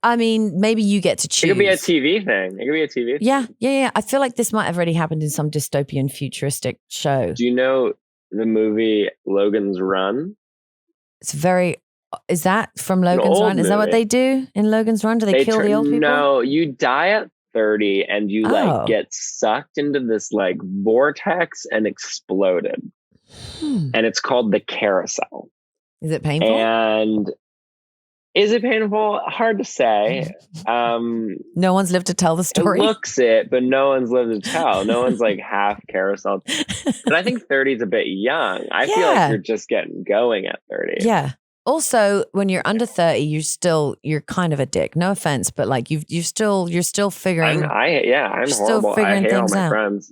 I mean, maybe you get to choose. It could be a TV thing. It could be a TV thing. Yeah. I feel like this might have already happened in some dystopian futuristic show. Do you know the movie Logan's Run? It's is that from Logan's Run? Is that what they do in Logan's Run? Do they kill the old people? No, you die at 30 and you like get sucked into this like vortex and exploded. And it's called the carousel. Is it painful? And is it painful? Hard to say. No one's lived to tell the story. It looks it, but no one's lived to tell. No one's like half carousel. But I think 30 is a bit young. I feel like you're just getting going at 30. Yeah. Also, when you're under 30, you're kind of a dick. No offense, but like you're still figuring. I'm horrible. I hate all my friends.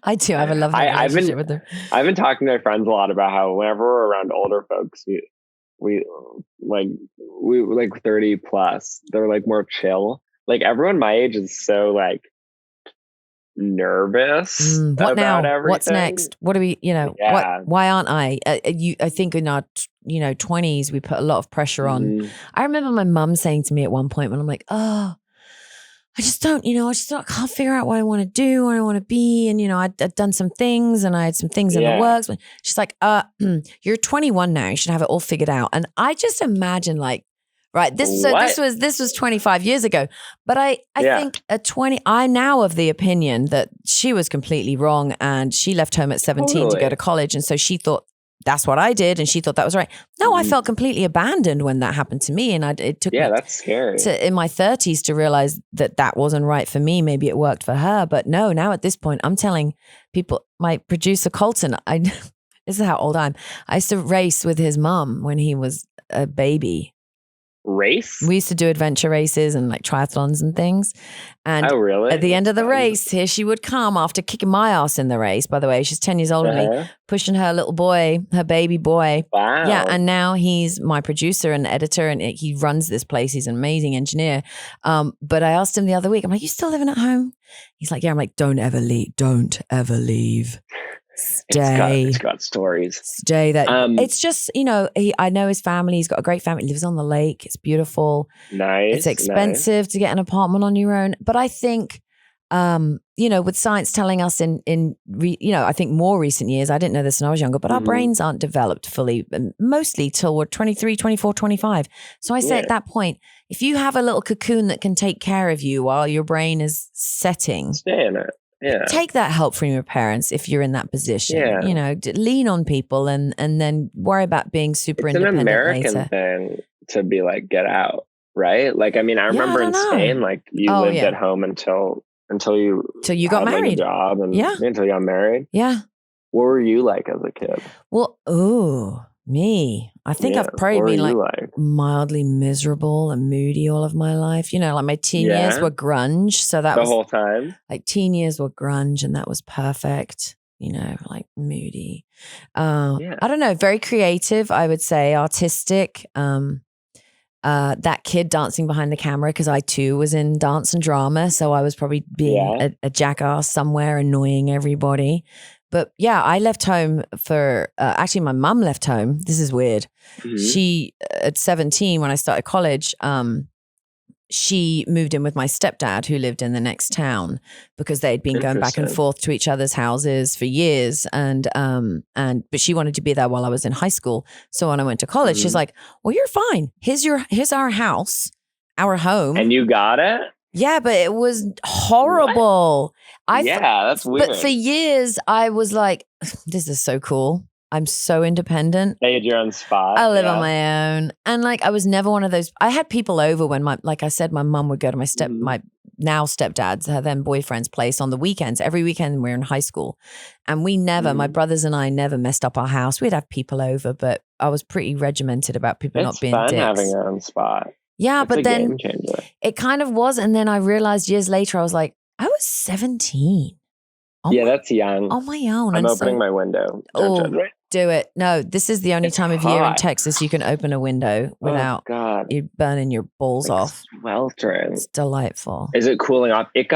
I do. I have a lovely relationship with them. I've been talking to my friends a lot about how whenever we're around older folks, we like 30 plus, they're like more chill. Like everyone my age is so like nervous what about now? everything. What's next? What do we, why aren't I? I think in our 20s we put a lot of pressure on. I remember my mum saying to me at one point when I'm like, I can't figure out what I want to do, what I want to be. And, I'd done some things and I had some things in the works. She's like, you're 21 now. You should have it all figured out. And I just imagine like, right, this was 25 years ago. But I think at 20, I'm now of the opinion that she was completely wrong and she left home at 17 to go to college. And so she thought, that's what I did. And she thought that was right. No, I felt completely abandoned when that happened to me. And it took me that's scary. in my 30s to realize that wasn't right for me. Maybe it worked for her. But no, now at this point, I'm telling people, my producer Colton, this is how old I am. I used to race with his mom when he was a baby. Race? We used to do adventure races and like triathlons and things. And really? At the end of the race, here she would come after kicking my ass in the race, by the way. She's 10 years older than me, pushing her little boy, her baby boy. Wow. Yeah. And now he's my producer and editor and he runs this place. He's an amazing engineer. But I asked him the other week, I'm like, you still living at home? He's like, yeah. I'm like, don't ever leave. Don't ever leave. Stay. It's got stories. Stay there. It's just, I know his family. He's got a great family. He lives on the lake. It's beautiful. Nice. It's expensive to get an apartment on your own. But I think, with science telling us I think more recent years, I didn't know this when I was younger, but our brains aren't developed fully, mostly till we're 23, 24, 25. So I say at that point, if you have a little cocoon that can take care of you while your brain is setting. Stay in it. Yeah. Take that help from your parents if you're in that position. Yeah. Lean on people and then worry about being super independent later. It's an American thing to be like, get out, right? Like, I mean, I remember in Spain, like you lived at home until you got married, like, a job, and until you got married. Yeah. What were you like as a kid? Well, me. I think I've probably been like mildly miserable and moody all of my life. Like my teen years were grunge. So that was the whole time. Like teen years were grunge and that was perfect. Like moody. I don't know. Very creative, I would say, artistic. That kid dancing behind the camera because I too was in dance and drama. So I was probably being a jackass somewhere, annoying everybody. But yeah, I left home for, actually my mum left home. This is weird. She, at 17, when I started college, she moved in with my stepdad who lived in the next town because they'd been going back and forth to each other's houses for years. But she wanted to be there while I was in high school. So when I went to college, she's like, well, you're fine. Here's our house, our home. And you got it? Yeah, but it was horrible. That's weird. But for years, I was like, this is so cool. I'm so independent. They had your own spot. I live on my own. And like, I was never one of those. I had people over when like I said, my mum would go to my now stepdad's, her then boyfriend's place on the weekends. Every weekend we were in high school. And we never, my brothers and I never messed up our house. We'd have people over, but I was pretty regimented about people not being dicks. It's fun having your own spot. Yeah, it's but then it kind of was. And then I realized years later, I was like, I was 17. That's young. On my own. I'm opening my window. Do it. No, this is the only time of year in Texas you can open a window without you burning your balls off. Sweltering. It's delightful. Is it cooling off? It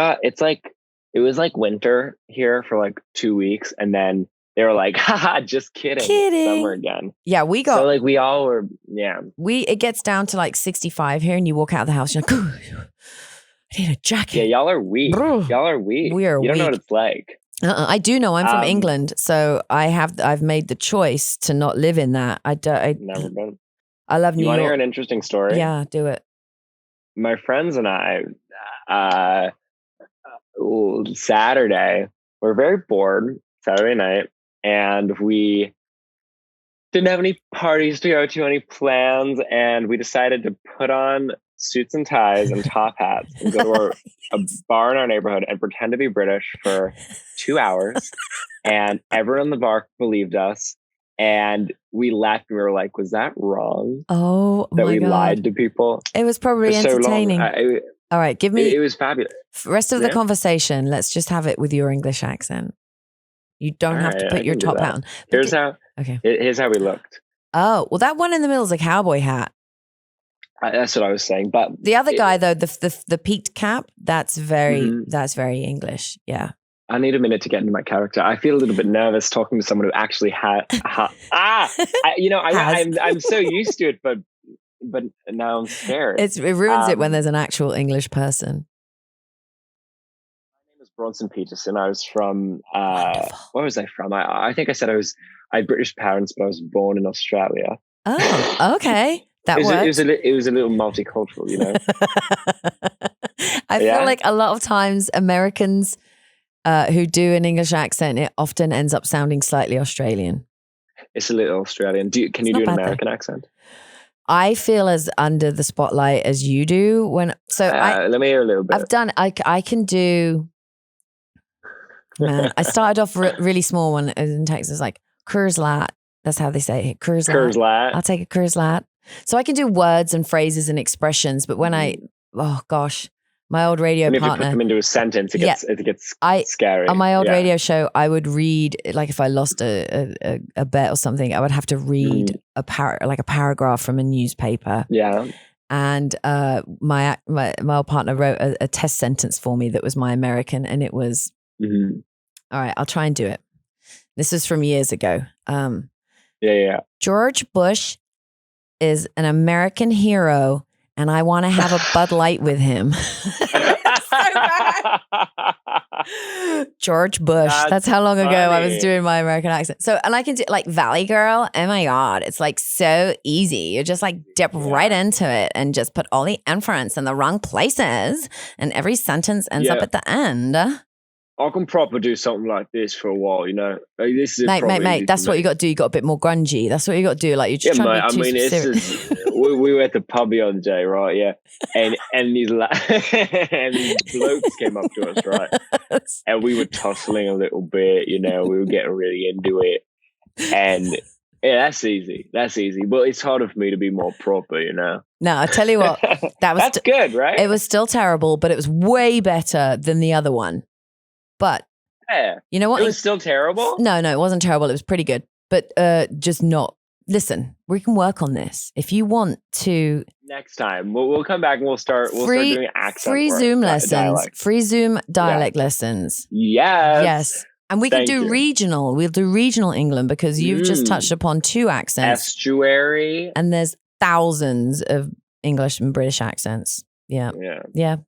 was like winter here for like 2 weeks, and then they were like, haha, just kidding. Summer again. Yeah, we got. So like we all were, It gets down to like 65 here, and you walk out of the house, you're like, I need a jacket. Yeah, y'all are weak. Y'all are weak. We are You don't weak. know what it's like. I do know. I'm from England, so I've made the choice to not live in that. Never been. I love New York. You want to hear an interesting story? Yeah, do it. My friends and I, Saturday, we're very bored Saturday night, and we didn't have any parties to go to, any plans, and we decided to put on suits and ties and top hats and go to a bar in our neighborhood and pretend to be British for 2 hours. And everyone in the bar believed us. And we left and we were like, was that wrong? Oh, that my we God. lied to people? It was probably entertaining. So all right, give me. It was fabulous. Rest of the conversation, let's just have it with your English accent. You don't have to put your top hat on. Here's how we looked. Oh, well, that one in the middle is a cowboy hat. That's what I was saying. But the other guy, though, the peaked cap, that's very English. Yeah. I need a minute to get into my character. I feel a little bit nervous talking to someone who actually I'm so used to it, but now I'm scared. It ruins it when there's an actual English person. My name is Bronson Peterson. I was from where was I from? I think I said I had British parents, but I was born in Australia. Oh, okay. That works. It was a little multicultural, you know. I feel like a lot of times Americans who do an English accent, it often ends up sounding slightly Australian. It's a little Australian. Can you do an American accent? I feel as under the spotlight as you do. Let me hear a little bit. I can do. Man, I started off really small when I was in Texas, like Coors Light. That's how they say it. Coors Light. I'll take a Coors Light. So I can do words and phrases and expressions, but when my old radio partner. If you put them into a sentence, it gets scary. On my old radio show, I would read, like if I lost a bet or something, I would have to read a paragraph from a newspaper. Yeah. And my old partner wrote a test sentence for me that was my American, and it was, all right, I'll try and do it. This is from years ago. George Bush is an American hero, and I want to have a Bud Light with him. George Bush. That's how long ago I was doing my American accent. So, and I can do like Valley Girl. Oh my God. It's like so easy. You just like dip right into it and just put all the inference in the wrong places, and every sentence ends up at the end. I can proper do something like this for a while, you know. Like, this is mate. That's what you got to do. You got a bit more grungy. That's what you got to do. Like you're just trying to be too specific. We were at the pub the other day, right? Yeah, and these and these blokes came up to us, right? And we were tussling a little bit, you know. We were getting really into it, and that's easy. That's easy, but it's harder for me to be more proper, you know. No, I tell you what, that's good, right? It was still terrible, but it was way better than the other one. But you know what? It was still terrible? No, it wasn't terrible. It was pretty good. But just not. Listen, we can work on this. If you want to. Next time. We'll come back and we'll start doing accent free work, Zoom lessons. dialect. Free Zoom dialect lessons. Yes. And we can do regional. We'll do regional England because you've just touched upon 2 accents. Estuary. And there's thousands of English and British accents. Yeah.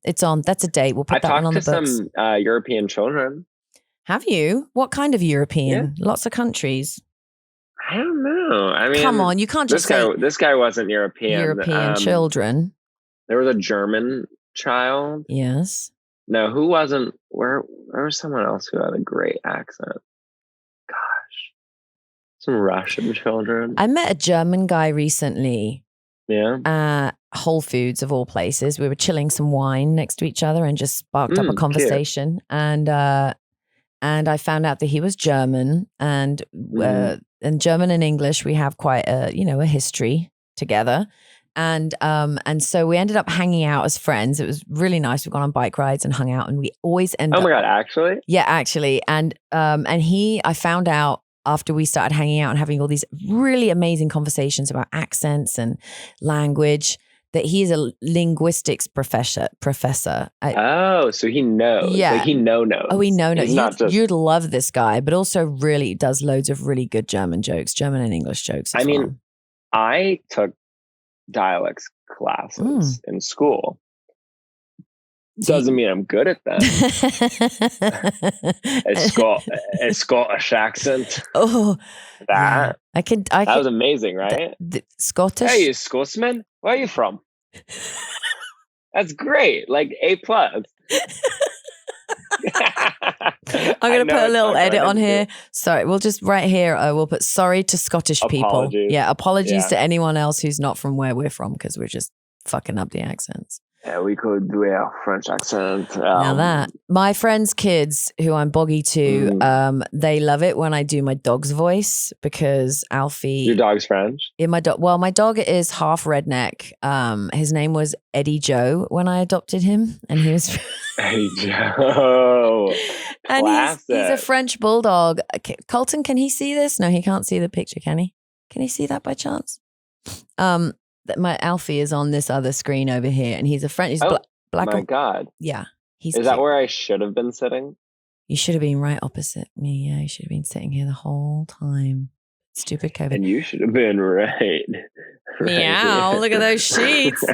It's on. That's a date. We'll put that one on the books. I talked to some European children. Have you? What kind of European? Yeah. Lots of countries. I don't know. I mean, come on, you can't just this guy wasn't European. European children. There was a German child. Yes. No, who wasn't? Where was someone else who had a great accent? Gosh, some Russian children. I met a German guy recently Yeah. at Whole Foods of all places. We were chilling some wine next to each other and just sparked up a conversation. And I found out that he was German, and German and English, we have quite a history together. And so we ended up hanging out as friends. It was really nice. We've gone on bike rides and hung out, and we always end up. Oh my God, actually? Yeah, actually. And I found out after we started hanging out and having all these really amazing conversations about accents and language that he is a linguistics professor. So he knows. Yeah. Like he knows. Oh, he knows. You'd love this guy, but also really does loads of really good German and English jokes as well. I took dialects classes in school. Doesn't mean I'm good at them. a Scottish accent. Oh, that yeah. That was amazing, right? Scottish. Hey, you Scotsman? Where are you from? That's great. Like A+. I'm going to put a little edit on here. Sorry, we'll just right here. We'll put sorry to Scottish people. Yeah, apologies to anyone else who's not from where we're from, because we're just fucking up the accents. Yeah, we could do a French accent. Now that my friends' kids, who I'm boggy to, they love it when I do my dog's voice, because Alfie. Your dog's French? Yeah, my dog is half redneck. His name was Eddie Joe when I adopted him, and he was Eddie Joe. And he's a French bulldog. Colton, can he see this? No, he can't see the picture, can he? Can he see that by chance? My Alfie is on this other screen over here, and he's a French. He's black. Oh my God! Yeah, is that where I should have been sitting? You should have been right opposite me. Yeah, you should have been sitting here the whole time. Stupid COVID. And you should have been right. Meow, look at those sheets.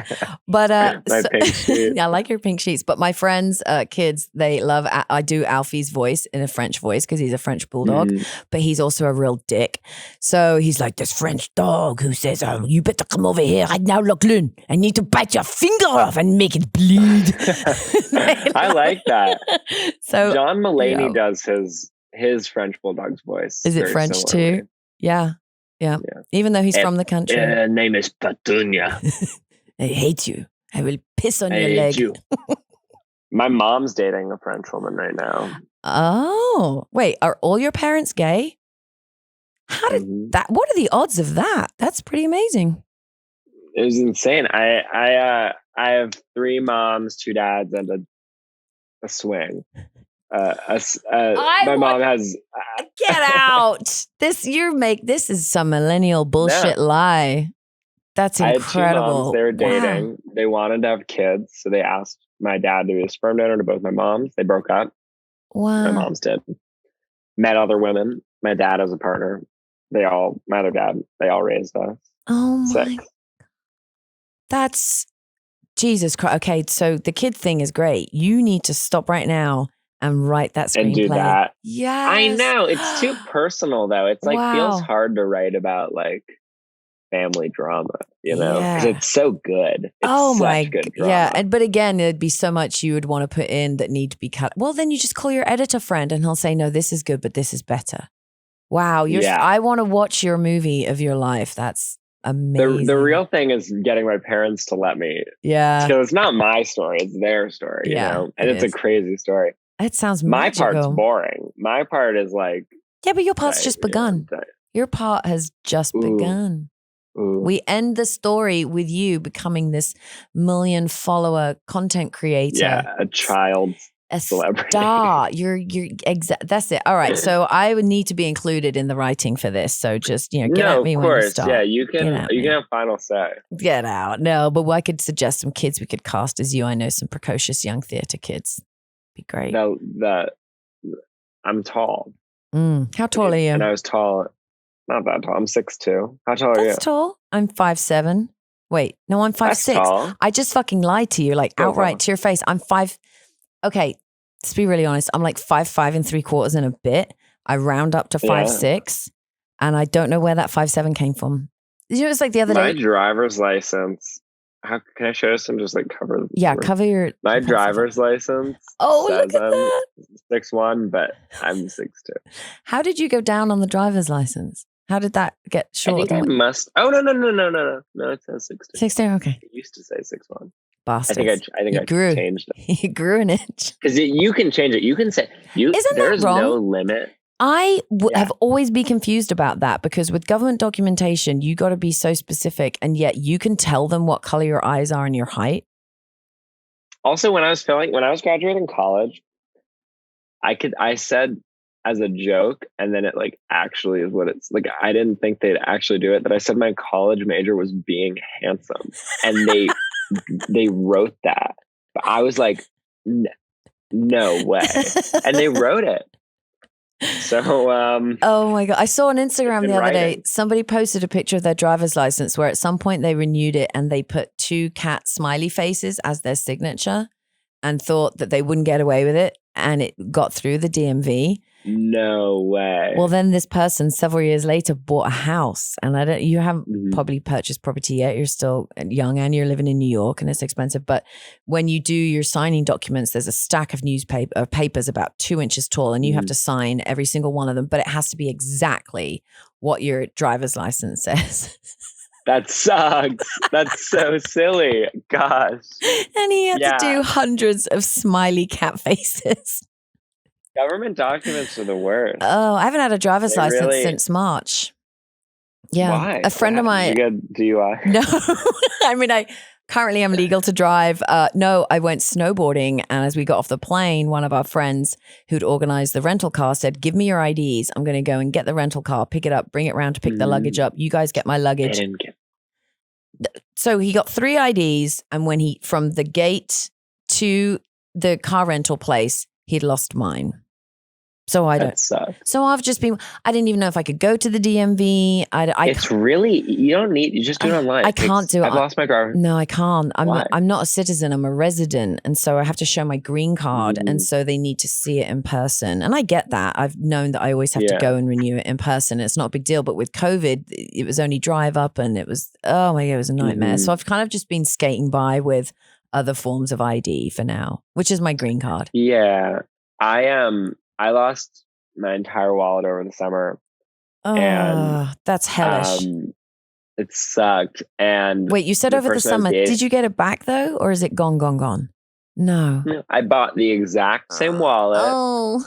But my pink sheets. Yeah, I like your pink sheets. But my friends, kids, they love. I do Alfie's voice in a French voice because he's a French bulldog, but he's also a real dick. So he's like this French dog who says, "Oh, you better come over here right now, Lachlan. I need to bite your finger off and make it bleed." I like that. So John Mulaney does his French bulldog's voice. Is it French too? Yeah. Even though he's from the country. Name is Petunia. I hate you. I will piss on your leg. You. My mom's dating a French woman right now. Oh, wait. Are all your parents gay? How did that? What are the odds of that? That's pretty amazing. It was insane. I have 3 moms, 2 dads, and a swing. My mom has. Get out! This is some millennial bullshit lie. That's incredible. I had 2 moms. They were dating. Wow. They wanted to have kids, so they asked my dad to be a sperm donor to both my moms. They broke up. Wow. My moms did. Met other women. My dad as a partner. My other dad. They all raised us. Oh my! 6. That's Jesus Christ. Okay, so the kid thing is great. You need to stop right now and write that screenplay. And do that. Yeah, I know. It's too personal though. It's like feels hard to write about like family drama, you know? Because it's so good. It's such good drama. Yeah. But again, there'd be so much you would want to put in that need to be cut. Well, then you just call your editor friend and he'll say, no, this is good, but this is better. Wow. I want to watch your movie of your life. That's amazing. The real thing is getting my parents to let me. Yeah. Because it's not my story. It's their story, you know? And it's a crazy story. It sounds magical. My part's boring. My part is like. Yeah, but your part's just begun. Your part has just begun. Ooh. We end the story with you becoming this 1 million follower content creator. Yeah, a child celebrity. Star. That's it. All right. So I would need to be included in the writing for this. So just, get at me when you start. Yeah, you can have final say. Get out. No, but I could suggest some kids we could cast as you. I know some precocious young theater kids. Be great. No, I'm tall. How tall are you? And I was tall. Not that tall. I'm 6'2". How tall are you? That's tall. I'm 5'7". Wait, no, I'm 5'6". Tall. I just fucking lied to you, like outright to your face. I'm 5. Okay, let's be really honest. I'm like 5'5" 3/4" in a bit. I round up to 5'6", and I don't know where that 5'7" came from. You know, it's like the other day. My driver's license How can I show some? Just like cover. Yeah, cover your. My driver's license. Oh, look says at that. I'm 6'1", but I'm 6'2". How did you go down on the driver's license? How did that get short? I think I must. Oh no! No, it says 6'2". 6'2", okay. It used to say 6'1". Bastard. I think I changed it. You grew an inch. Because you can change it. You can say Isn't there's that wrong? no limit. I have always been confused about that because with government documentation, you got to be so specific, and yet you can tell them what color your eyes are and your height. Also, when I was graduating college, I said as a joke, and then it like actually is what it's like. I didn't think they'd actually do it, but I said my college major was being handsome, and they wrote that. But I was like, no way, and they wrote it. So, oh my God. I saw on Instagram the other day, writing. somebody posted a picture of their driver's license where at some point they renewed it and they put 2 cat smiley faces as their signature and thought that they wouldn't get away with it. And it got through the DMV. No way. Well, then this person several years later bought a house, and you haven't probably purchased property yet. You're still young and you're living in New York and it's expensive. But when you do your signing documents, there's a stack of papers about 2 inches tall, and you have to sign every single one of them. But it has to be exactly what your driver's license says. That sucks. That's so silly. Gosh. And he had to do hundreds of smiley cat faces. Government documents are the worst. Oh, I haven't had a driver's license since March. Yeah. Why? A friend of mine. Did you get DUI? No. I mean, I currently am legal to drive. No, I went snowboarding. And as we got off the plane, one of our friends who'd organized the rental car said, give me your IDs. I'm going to go and get the rental car, pick it up, bring it around to pick the luggage up. You guys get my luggage. So he got 3 IDs. And when from the gate to the car rental place, he'd lost mine. So I don't. So I've just been. I didn't even know if I could go to the DMV. It's really you don't need. You just do it online. I can't do it. I've lost my driver. No, I can't. Why? I'm not a citizen. I'm a resident, and so I have to show my green card, and so they need to see it in person. And I get that. I've known that I always have to go and renew it in person. It's not a big deal. But with COVID, it was only drive up, and it was it was a nightmare. So I've kind of just been skating by with other forms of ID for now, which is my green card. Yeah, I lost my entire wallet over the summer. Oh, and, that's hellish. It sucked. And wait, you said over the summer. Did you get it back though? Or is it gone? No. I bought the exact same wallet. Oh.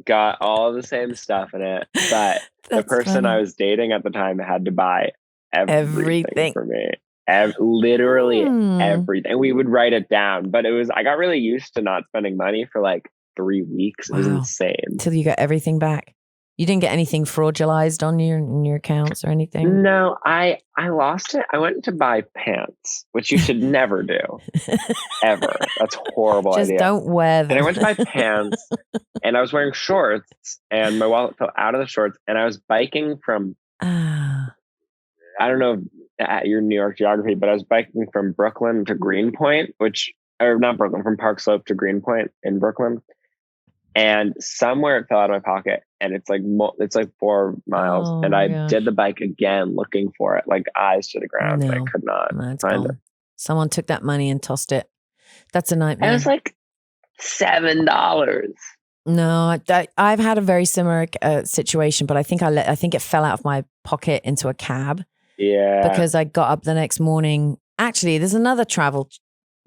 Got all of the same stuff in it. But the person I was dating at the time had to buy everything for me. Literally everything. We would write it down. But I got really used to not spending money for like 3 weeks. It was insane. Until you got everything back. You didn't get anything fraudulized on your accounts or anything? No, I lost it. I went to buy pants, which you should never do. Ever. That's a horrible idea. Just don't wear them. And I went to buy pants and I was wearing shorts and my wallet fell out of the shorts and I was biking from I don't know your New York geography, but I was biking from Brooklyn to Greenpoint, from Park Slope to Greenpoint in Brooklyn. And somewhere it fell out of my pocket and it's like 4 miles. And I did the bike again looking for it, like eyes to the ground. And I could not find it. Someone took that money and tossed it. That's a nightmare. And it was like $7. No, I've had a very similar situation, but I think it fell out of my pocket into a cab. Yeah. Because I got up the next morning. Actually, there's another travel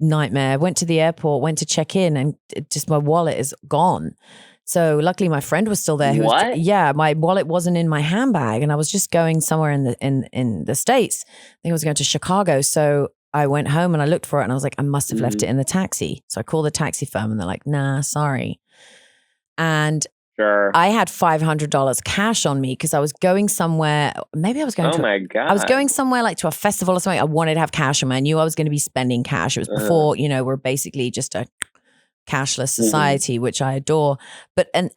nightmare. Went to the airport, went to check in, and just my wallet is gone. So luckily my friend was still there. My wallet wasn't in my handbag and I was just going somewhere in the States. I think I was going to Chicago. So I went home and I looked for it and I was like, I must have left it in the taxi. So I called the taxi firm and they're like, nah, sorry. And I had $500 cash on me because I was going somewhere. Maybe I was going I was going somewhere like to a festival or something. I wanted to have cash on me. I knew I was going to be spending cash. It was before, we're basically just a cashless society, which I adore. But and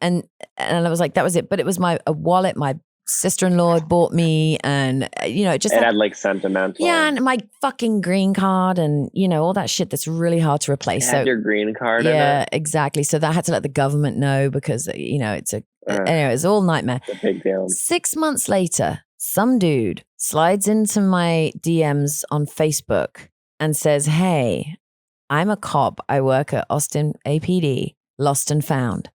I was like, that was it. But it was a wallet my sister-in-law had bought me, and it had like sentimental. Yeah, and my fucking green card, and all that shit that's really hard to replace. Had your green card. Yeah, in it? Exactly. So that I had to let the government know because it's anyway, it's all nightmare. It's a big deal. 6 months later, some dude slides into my DMs on Facebook and says, hey, I'm a cop. I work at Austin APD, lost and found.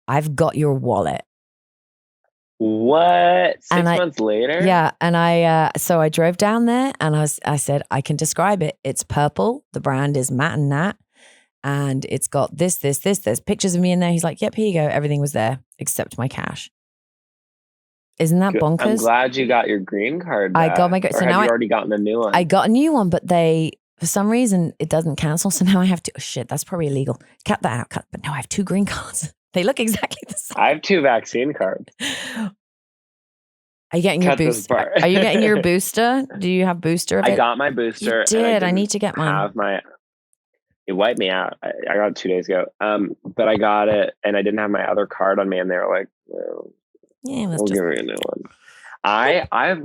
I've got your wallet. What? 6 months later? Yeah. And so I drove down there and I said, I can describe it. It's purple. The brand is Matt and Nat. And it's got this. There's pictures of me in there. He's like, yep, here you go. Everything was there except my cash. Isn't that bonkers? I'm glad you got your green card back. I got my so now you already gotten a new one? I got a new one, but for some reason, it doesn't cancel. So now I have to, oh shit, that's probably illegal. Cut that out. But now I have 2 green cards. They look exactly the same. I have 2 vaccine cards. Are you getting your booster? Are you getting your booster? Do you have booster? I got my booster. You did. I need to get mine. It wiped me out. I got it 2 days ago. But I got it and I didn't have my other card on me, and they were like, well, we'll give me a new one. I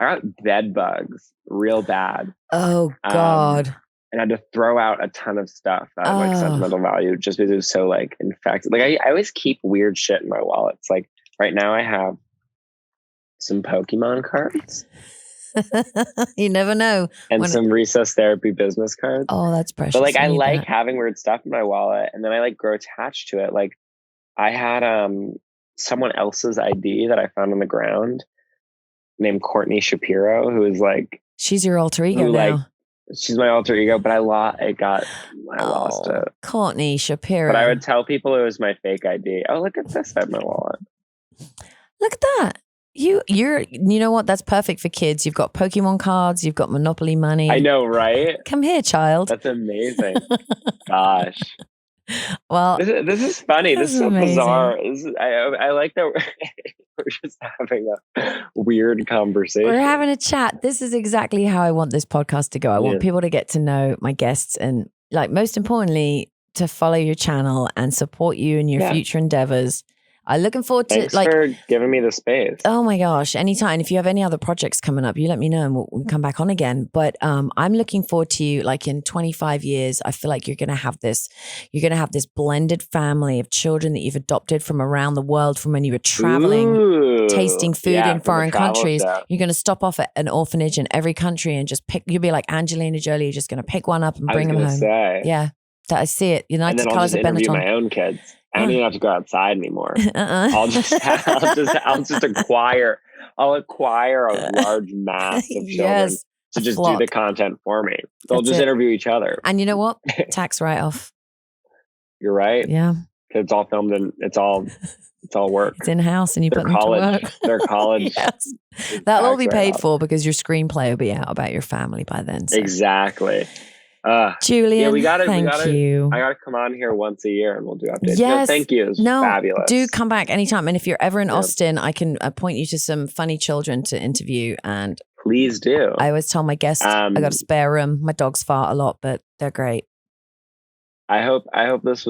got bed bugs real bad. Oh God. And I had to throw out a ton of stuff out of like sentimental value just because it was so like infected. Like I always keep weird shit in my wallets. Like right now I have some Pokemon cards. You never know. And some recess therapy business cards. Oh, that's precious. But like I like having weird stuff in my wallet, and then I like grow attached to it. Like I had someone else's ID that I found on the ground named Courtney Shapiro, who is like, she's your alter ego now. Like, she's my alter ego, but I lost it. Courtney Shapiro. But I would tell people it was my fake ID. Oh, look at this at my wallet. Look at that. You know what? That's perfect for kids. You've got Pokemon cards. You've got Monopoly money. I know, right? Come here, child. That's amazing. Gosh. Well, this is funny. This is so amazing. Bizarre. I like that we're just having a weird conversation. We're having a chat. This is exactly how I want this podcast to go. I want people to get to know my guests and, like, most importantly, to follow your channel and support you in your future endeavors. I'm looking forward to Thanks for giving me the space. Oh my gosh. Anytime. If you have any other projects coming up, you let me know and we'll come back on again. But I'm looking forward to you, like in 25 years, I feel like you're going to have this blended family of children that you've adopted from around the world from when you were traveling, tasting food in foreign countries. Stuff. You're going to stop off at an orphanage in every country and just you'll be like Angelina Jolie. You're just going to pick one up and bring them home. Yeah. That I see it. United Colors of Benetton. And then I'll just interview my own kids. I don't even have to go outside anymore. I'll just acquire a large mass of children to just do the content for me. They'll just interview each other. And you know what? Tax write-off. You're right. Yeah. Because it's all filmed and it's all work. It's in-house and you put them to work. Their college. Yes. That'll all be paid for because your screenplay will be out about your family by then. So. Exactly. Julian, thank you. I gotta come on here once a year and we'll do updates. Yes, thank you. It's fabulous. Do come back anytime. And if you're ever in Austin, I can point you to some funny children to interview. And please do. I always tell my guests I got a spare room. My dogs fart a lot, but they're great. I hope this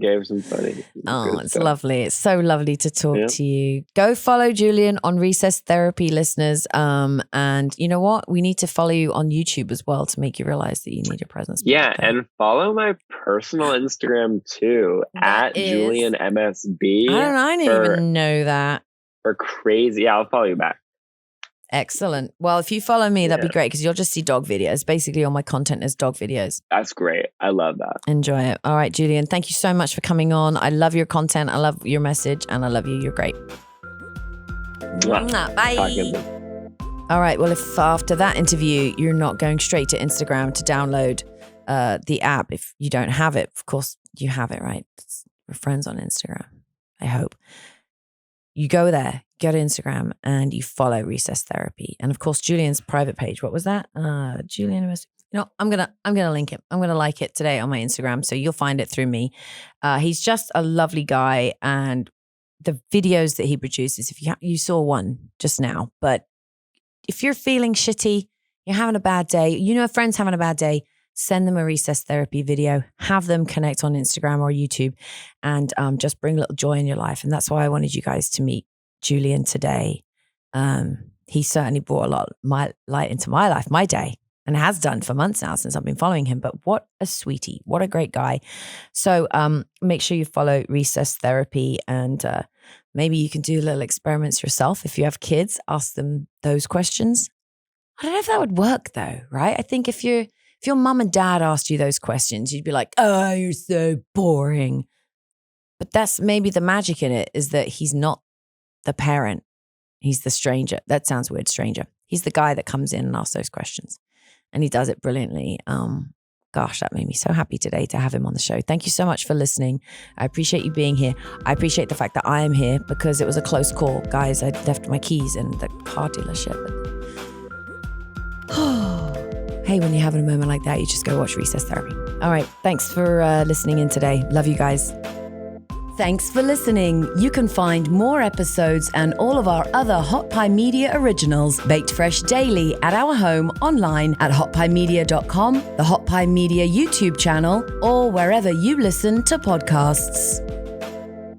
gave some funny. It's stuff. Lovely. It's so lovely to talk to you. Go follow Julian on Recess Therapy, listeners. And you know what? We need to follow you on YouTube as well to make you realize that you need a presence. Yeah, and follow my personal Instagram too at JulianMSB. I didn't even know that. For crazy. Yeah, I'll follow you back. Excellent. Well, if you follow me, that'd be great because you'll just see dog videos. Basically, all my content is dog videos. That's great. I love that. Enjoy it. All right, Julian, thank you so much for coming on. I love your content. I love your message and I love you. You're great. Bye. All right. Well, if after that interview, you're not going straight to Instagram to download the app, if you don't have it, of course you have it, right? We're friends on Instagram. I hope. You go there, go to Instagram, and you follow Recess Therapy. And of course, Julian's private page. What was that? Julian. I'm gonna link it. I'm gonna like it today on my Instagram, so you'll find it through me. He's just a lovely guy, and the videos that he produces. If you saw one just now, but if you're feeling shitty, you're having a bad day, you know a friend's having a bad day, send them a Recess Therapy video, have them connect on Instagram or YouTube, and just bring a little joy in your life. And that's why I wanted you guys to meet Julian today. He certainly brought a lot of light into my life, my day, and has done for months now since I've been following him. But what a sweetie, what a great guy. So make sure you follow Recess Therapy, and maybe you can do little experiments yourself. If you have kids, ask them those questions. I don't know if that would work though, right? I think if you're If your mum and dad asked you those questions, you'd be like, oh, you're so boring. But that's maybe the magic in it, is that he's not the parent. He's the stranger. That sounds weird, stranger. He's the guy that comes in and asks those questions. And he does it brilliantly. Gosh, that made me so happy today to have him on the show. Thank you so much for listening. I appreciate you being here. I appreciate the fact that I am here because it was a close call. Guys, I left my keys in the car dealership. Hey, when you're having a moment like that, you just go watch Recess Therapy. All right. Thanks for listening in today. Love you guys. Thanks for listening. You can find more episodes and all of our other Hot Pie Media originals baked fresh daily at our home online at hotpiemedia.com, the Hot Pie Media YouTube channel, or wherever you listen to podcasts.